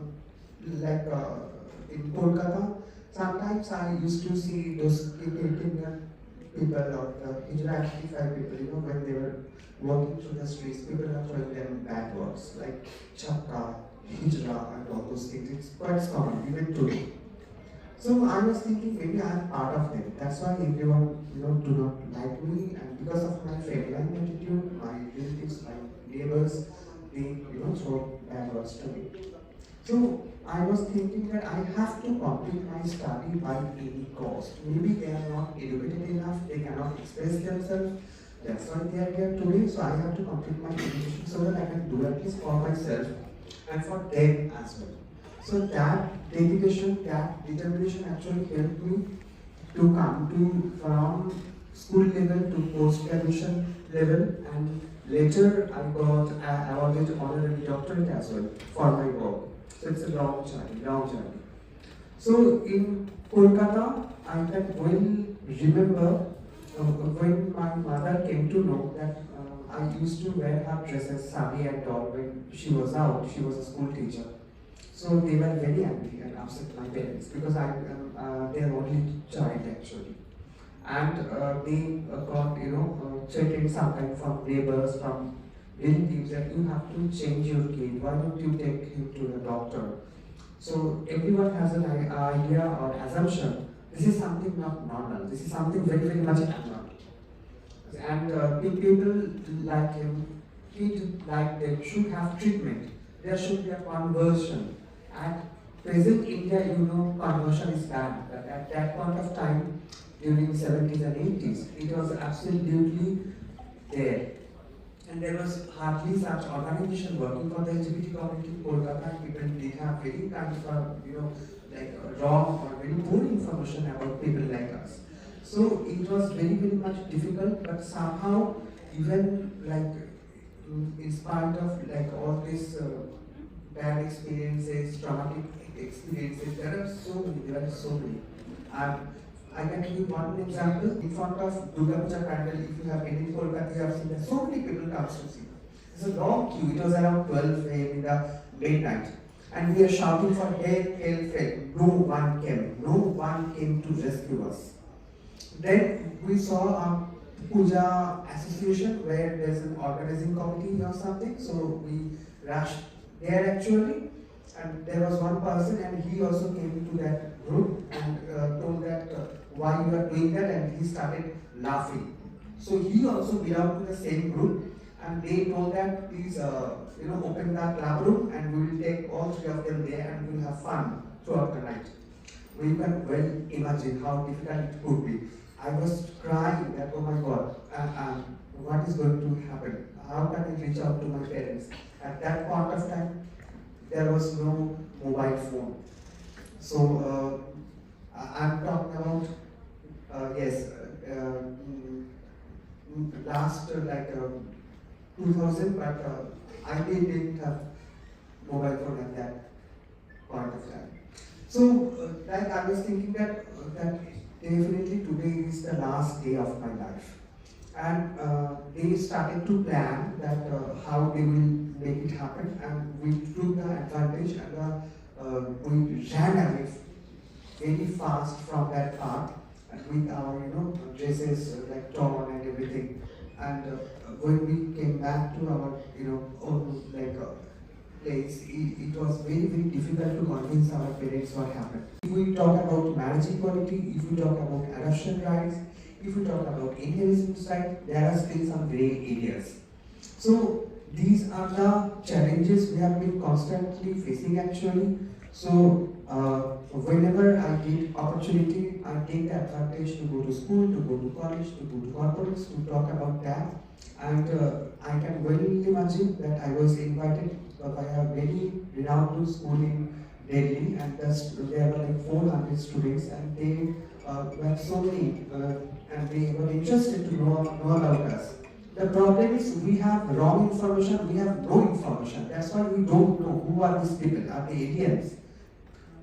in Kolkata, sometimes I used to see those Indian people or the hijra-identified people, when they were walking through the streets, people are throwing them bad words like chapka, hijrah and all those things. It's quite common even today. So I was thinking maybe I'm part of them. That's why everyone, do not like me, and because of my feminine attitude, my relatives, my neighbors, they, throw bad words to me. So I was thinking that I have to complete my study by any cost. Maybe they are not educated enough, they cannot express themselves. That's why they are here today. So I have to complete my education so that I can do at least for myself and for them as well. So that dedication, that determination actually helped me to come to from school level to post-graduation level, and later I got awarded honorary doctorate as well for my work. So it's a long journey. So in Kolkata, I can well remember when my mother came to know that I used to wear her dresses, sari and all when she was out. She was a school teacher. So they were very angry and upset, my parents, because I am their only child actually. And they got, threatened sometimes from neighbors, from relatives that you have to change your kid, why don't you take him to the doctor? So everyone has an idea or assumption, this is something not normal, this is something very, very much abnormal. And people like him, kid like them should have treatment. There should be a conversion. At present India, conversion is banned, but at that point of time, during 70s and 80s, it was absolutely there. And there was hardly such organization working for the LGBT community in Kolkata. People did have very kind of, wrong or very poor information about people like us. So it was very, very much difficult, but somehow, even in spite of all this bad experiences, traumatic experiences, there are so many. I can give you one example. In front of Durga Puja pandal, if you have been in Kolkata, you have seen that so many people come to see. It's a long queue. It was around 12 a.m. in the midnight. And we are shouting for help, help, help. No one came. No one came to rescue us. Then we saw a Puja association where there's an organizing committee or something. So we rushed there actually. And there was one person, and he also came to that group and told that why you are doing that, and he started laughing. So he also belonged to the same group, and they told that please open the club room and we will take all three of them there and we will have fun throughout the night. We can well imagine how difficult it could be. I was crying that, oh my God, what is going to happen? How can I reach out to my parents? At that point of time, there was no mobile phone. So I'm talking about, last 2000, but I didn't have mobile phone at that point of time. So I was thinking that definitely today is the last day of my life. And they started to plan that how they will make it happen, and we took the advantage and we ran away very fast from that park with our dresses torn and everything. And when we came back to our own place, it was very, very difficult to convince our parents what happened. If we talk about marriage equality, if we talk about adoption rights, if we talk about inheritance rights, there are still some gray areas. So these are the challenges we have been constantly facing actually. So whenever I get opportunity, I take the advantage to go to school, to go to college, to go to corporates, to talk about that. And I can well imagine that I was invited by a very renowned school in Delhi, and there were 400 students, and they were so many, and they were interested to know about us. The problem is we have wrong information, we have no information. That's why we don't know who are these people. Are they aliens?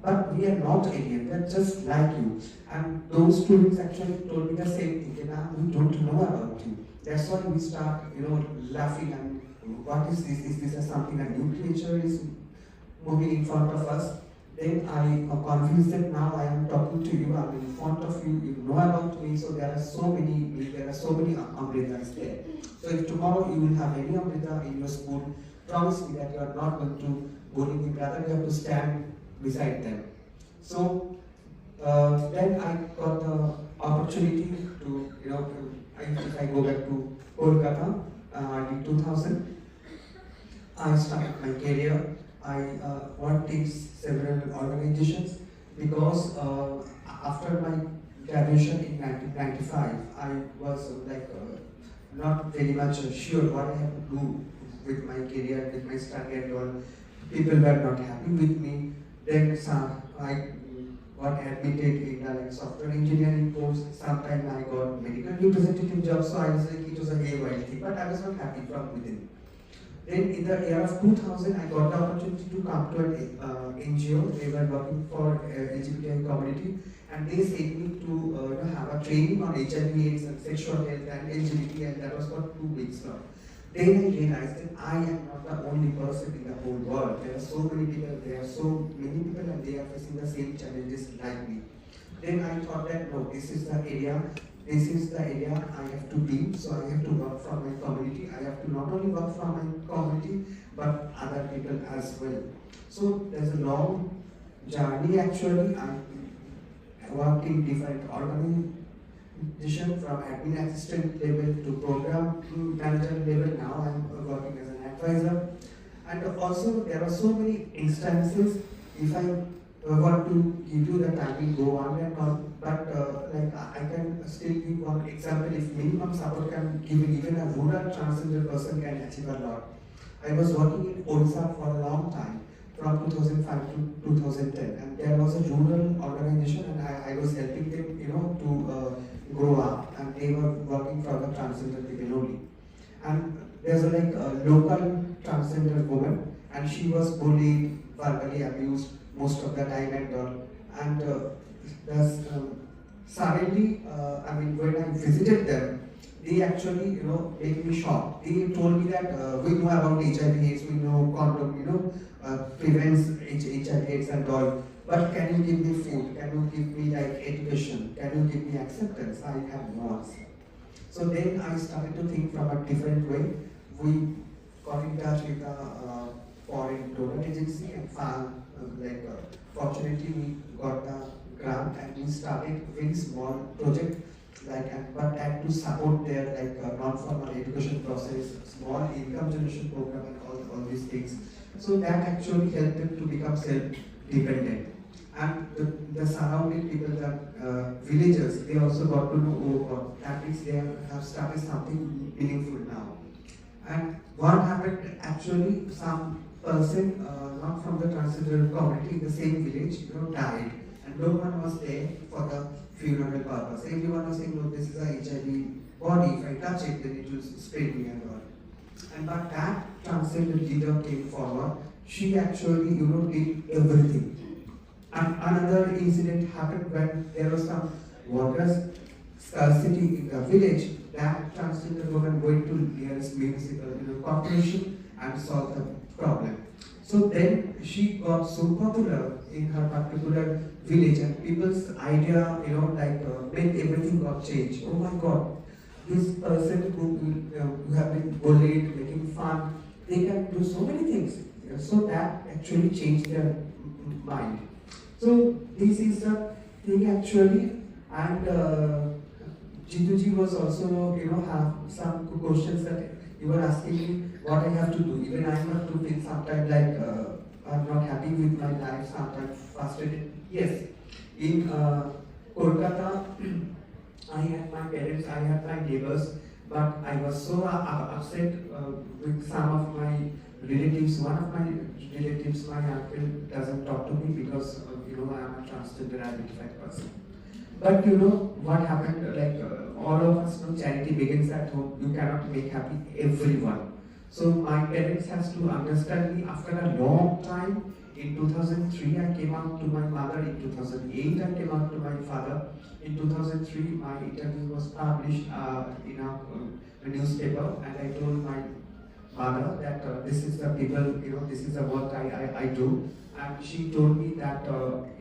But we are not aliens, we are just like you. And those students actually told me the same thing, we don't know about you. That's why we start, laughing and what is this? Is this something a new creature is moving in front of us? Then I confused that now I am talking to you, I'm in front of you, you know about me, so there are so many umbrellas there. So if tomorrow you will have any umbrella in your school, promise me that you are not going to bullying me, brother, you have to stand beside them. So then I got the opportunity to, if I go back to Kolkata in 2000, I started my career. I worked in several organizations because after my graduation in 1995, I was not very much sure what I have to do with my career, with my study and all. People were not happy with me. Then I got admitted in the software engineering course. Sometime I got medical representative job, so I was like, it was a haywire thing, but I was not happy from within. Then in the year of 2000, I got the opportunity to come to an NGO. They were working for LGBTI community, and they sent me to have a training on HIV/AIDS and sexual health and LGBT, and that was for 2 weeks now. Then I realized that I am not the only person in the whole world. There are so many people, there are so many people, and they are facing the same challenges like me. Then I thought that no, this is the area I have to be, so I have to work for my community. I have to not only work for my community, but other people as well. So there's a long journey actually. I worked in different organizations from admin assistant level to program manager level. Now I'm working as an advisor. And also there are so many instances. If I want to give you the time, will go on and on. But I can still give one example. If minimum support can give even a rural transgender person can achieve a lot. I was working in Odisha for a long time, from 2005 to 2010, and there was a rural organization, and I was helping them, to grow up, and they were working for the transgender people only. And there's a local transgender woman, and she was bullied, verbally abused most of the time and all. And suddenly, when I visited them, they actually, made me shocked. They told me that we know about HIV/AIDS, we know condom, prevents HIV/AIDS and all. But can you give me food? Can you give me education? Can you give me acceptance? I have no answer. So then I started to think from a different way. We got in touch with a foreign donor agency and found, fortunately we got the grant and we started a very small project, but had to support their non-formal education process, small income generation program, and all these things. So that actually helped them to become self-dependent. And the surrounding people, the villagers, they also got to know, oh God, that means they have started something meaningful now. And what happened actually, some person not from the transgender community in the same village, died, and no one was there for the funeral purpose. Everyone was saying, no, this is a HIV body. If I touch it, then it will spread me and all. And but that transgender leader came forward. She actually, did everything. And another incident happened when there was some water scarcity in the village. That transgender woman went to nearest municipal corporation and solved the problem. So then she got so popular in her particular village, and people's idea, made everything got changed. Oh my God, this person who have been bullied, making fun, they can do so many things. So that actually changed their mind. So this is the thing actually, and Jituji was also, have some questions that you were asking me what I have to do. Even I have to feel sometimes I'm not happy with my life, sometimes frustrated. Yes, in Kolkata, I had my parents, I had my neighbors, but I was so upset with some of my relatives. One of my relatives, my uncle, doesn't talk to me because I am a transgender identified person. But what happened, all of us know charity begins at home. You cannot make happy everyone. So my parents has to understand me after a long time. In 2003 I came out to my mother, in 2008 I came out to my father. In 2003 my interview was published in a newspaper, and I told my mother that this is the people, this is the work I do. And she told me that,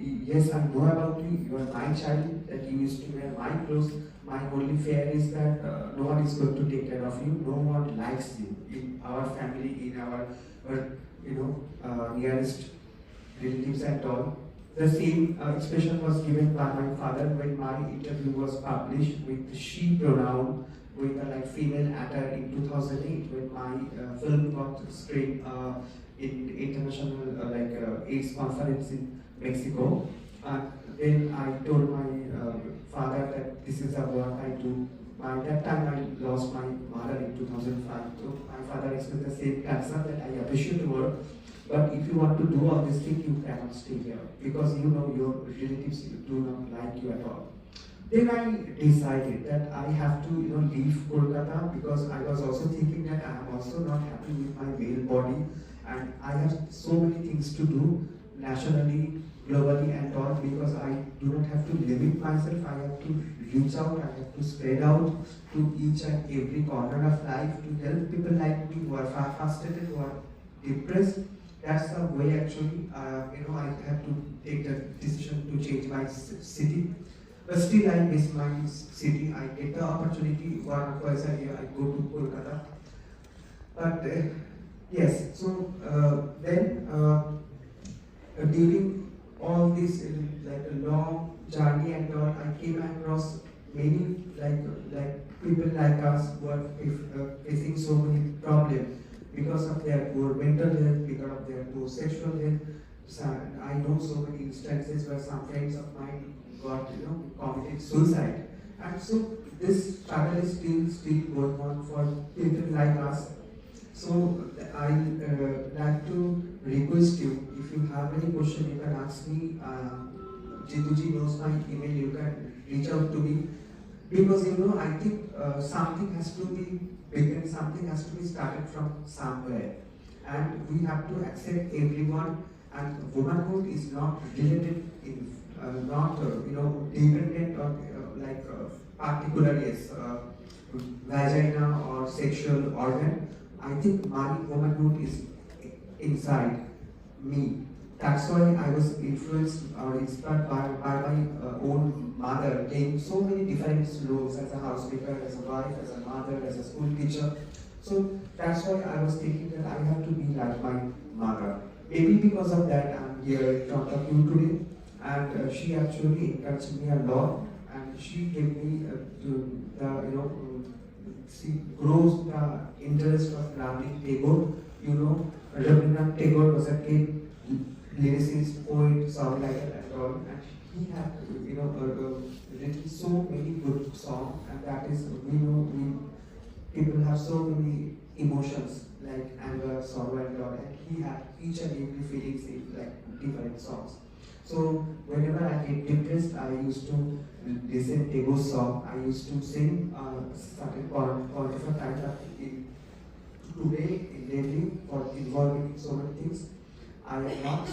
yes, I know about you, you are my child, that you used to wear my clothes. My only fear is that no one is going to take care of you, no one likes you in our family, in our nearest relatives and all. The same expression was given by my father when my interview was published with she pronoun with a like female attire in 2008 when my film got screened in international AIDS conference in Mexico. Then I told my father that this is what I do. By that time I lost my mother in 2005. So my father expressed the same concern that I appreciate the work, but if you want to do all this thing, you cannot stay here because you know your relatives do not like you at all. Then I decided that I have to leave Kolkata because I was also thinking that I am also not happy with my male body and I have so many things to do nationally, globally and all because I do not have to limit myself. I have to reach out, I have to spread out to each and every corner of life to help people like me who are frustrated, who are depressed. That's the way actually, I have to take the decision to change my city. But still I miss my city. I get the opportunity once a year I go to Kolkata. But yes, so then during all this like a long journey and all, I came across many like people like us who are facing so many problems because of their poor mental health, because of their poor sexual health. So I know so many instances where some friends of mine got committed suicide, and so this struggle is still going on for people like us. So I like to request you, if you have any question, you can ask me. Jituji knows my email. You can reach out to me because I think something has to be begun, something has to be started from somewhere, and we have to accept everyone. And womanhood is not related in not dependent on particular vagina or sexual organ. I think my womanhood is inside me. That's why I was influenced or inspired by my own mother, playing so many different roles as a housemaker, as a wife, as a mother, as a school teacher. So that's why I was thinking that I have to be like my mother. Maybe because of that I'm here in front of you today. And she actually encouraged me a lot, and she gave me she grows the interest of learning Tagore. Rabindranath Tagore was a great lyricist, poet, songwriter, and all, and he had written so many good songs, and that is people have so many emotions like anger, sorrow, and all, and he had each and every feelings in like different songs. So whenever I get depressed, I used to listen to Tagore's song. I used to sing certain point of a time that today in Delhi for involving in so many things. I am not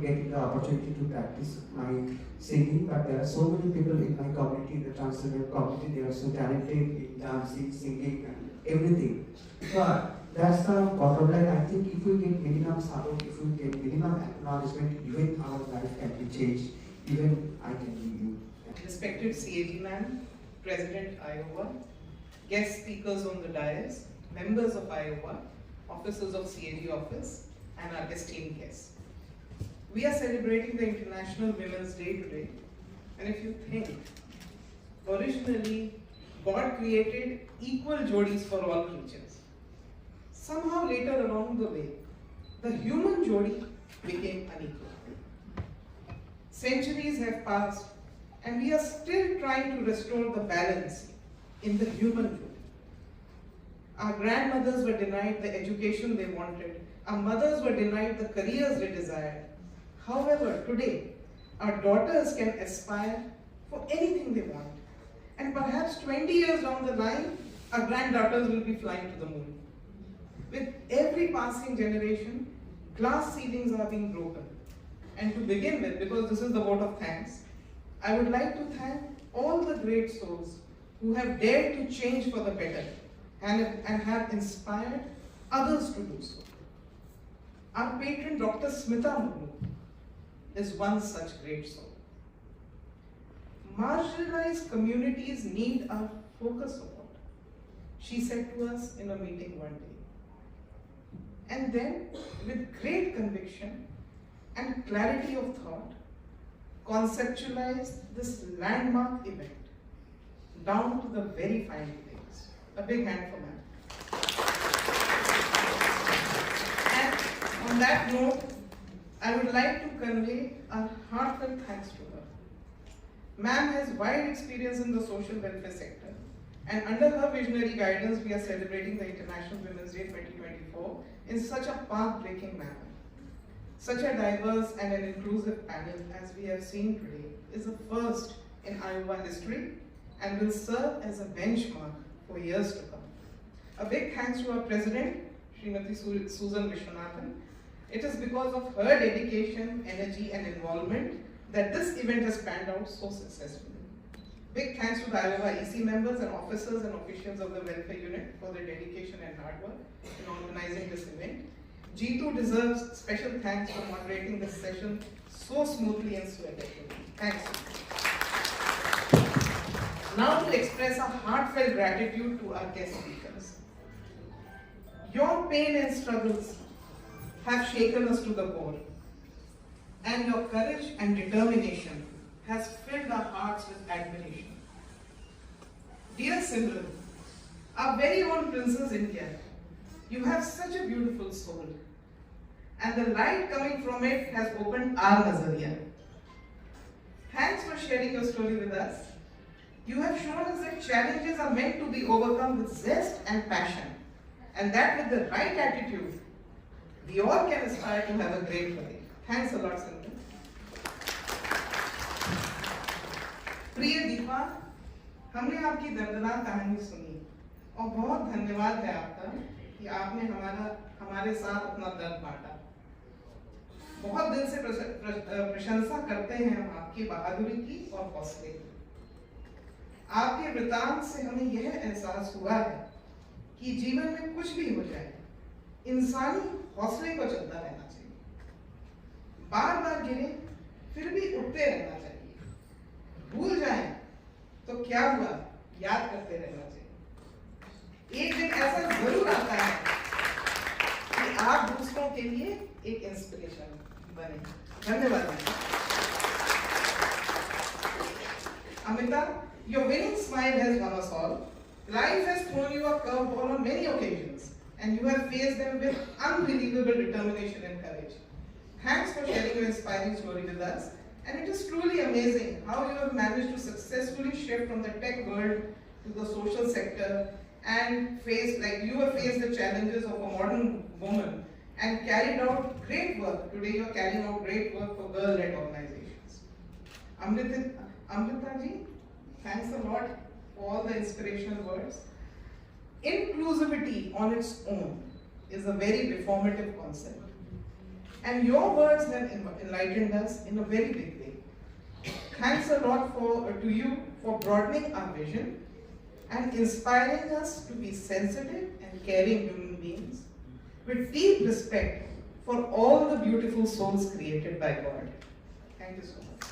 getting the opportunity to practice my singing, but there are so many people in my community, the transgender community, they are so talented in dancing, singing, and everything. But that's the bottom line. I think if we get minimum support, if we get minimum acknowledgement, even our life can be changed, even I can be you. Respected CAG man, President IAAOWA, guest speakers on the dais, members of IAAOWA, officers of CAG office, and our esteemed guests. We are celebrating the International Women's Day today, and if you think, originally God created equal jodis for all creatures. Somehow later along the way, the human jodi became unequal. Centuries have passed, and we are still trying to restore the balance in the human jodi. Our grandmothers were denied the education they wanted. Our mothers were denied the careers they desired. However, today, our daughters can aspire for anything they want. And perhaps 20 years down the line, our granddaughters will be flying to the moon. With every passing generation, glass ceilings are being broken. And to begin with, because this is the vote of thanks, I would like to thank all the great souls who have dared to change for the better and have inspired others to do so. Our patron, Dr. Smita Murmu, is one such great soul. Marginalized communities need our focus support, she said to us in a meeting one day. and then with great conviction and clarity of thought, conceptualized this landmark event down to the very fine details. A big hand for ma'am. And on that note, I would like to convey our heartfelt thanks to her. Ma'am has wide experience in the social welfare sector, and under her visionary guidance, we are celebrating the International Women's Day 2024 in such a path-breaking manner. Such a diverse and an inclusive panel as we have seen today is a first in IAAOWA history and will serve as a benchmark for years to come. A big thanks to our President, Srimati Susan Vishwanathan. It is because of her dedication, energy and involvement that this event has panned out so successfully. Big thanks to the IAAOWA EC members and officers and officials of the welfare unit for their dedication and hard work in organizing this event. Jeetu deserves special thanks for moderating this session so smoothly and so effectively. Thanks. Now to express our heartfelt gratitude to our guest speakers. Your pain and struggles have shaken us to the core, and your courage and determination has filled our hearts with admiration. Dear Simran, our very own Princess India, you have such a beautiful soul, and the light coming from it has opened our nazariya. Thanks for sharing your story with us. You have shown us that challenges are meant to be overcome with zest and passion, and that with the right attitude, we all can aspire to have a great life. Thanks a lot, Simran. प्रिय दीपा, हमने आपकी दर्दनाक कहानी सुनी और बहुत धन्यवाद है आपका कि आपने हमारे साथ अपना दर्द बांटा। बहुत दिल से प्रशंसा करते हैं हम आपकी बहादुरी की और हौसले की। आपके वृतांत से हमें यह एहसास हुआ है कि जीवन में कुछ भी हो जाए, इंसानी हौसले को चलता रहना चाहिए। बार बार गिरे फिर भी उठते रहना चाहिए। भूल जाएं तो क्या हुआ, याद करते रहना चाहिए। एक दिन ऐसा जरूर आता है कि आप दूसरों के लिए एक इंस्पिरेशन बने। धन्यवाद। Amita, your winning smile has won us all. Life has thrown you a curveball on many occasions, and you have faced them with unbelievable determination and courage. Thanks for sharing your inspiring story with us. And it is truly amazing how you have managed to successfully shift from the tech world to the social sector and you have faced the challenges of a modern woman and carried out great work. Today you are carrying out great work for girl-led organizations. Amrita ji, thanks a lot for all the inspirational words. Inclusivity on its own is a very reformative concept. And your words have enlightened us in a very big way. Thanks a lot to you for broadening our vision and inspiring us to be sensitive and caring human beings with deep respect for all the beautiful souls created by God. Thank you so much.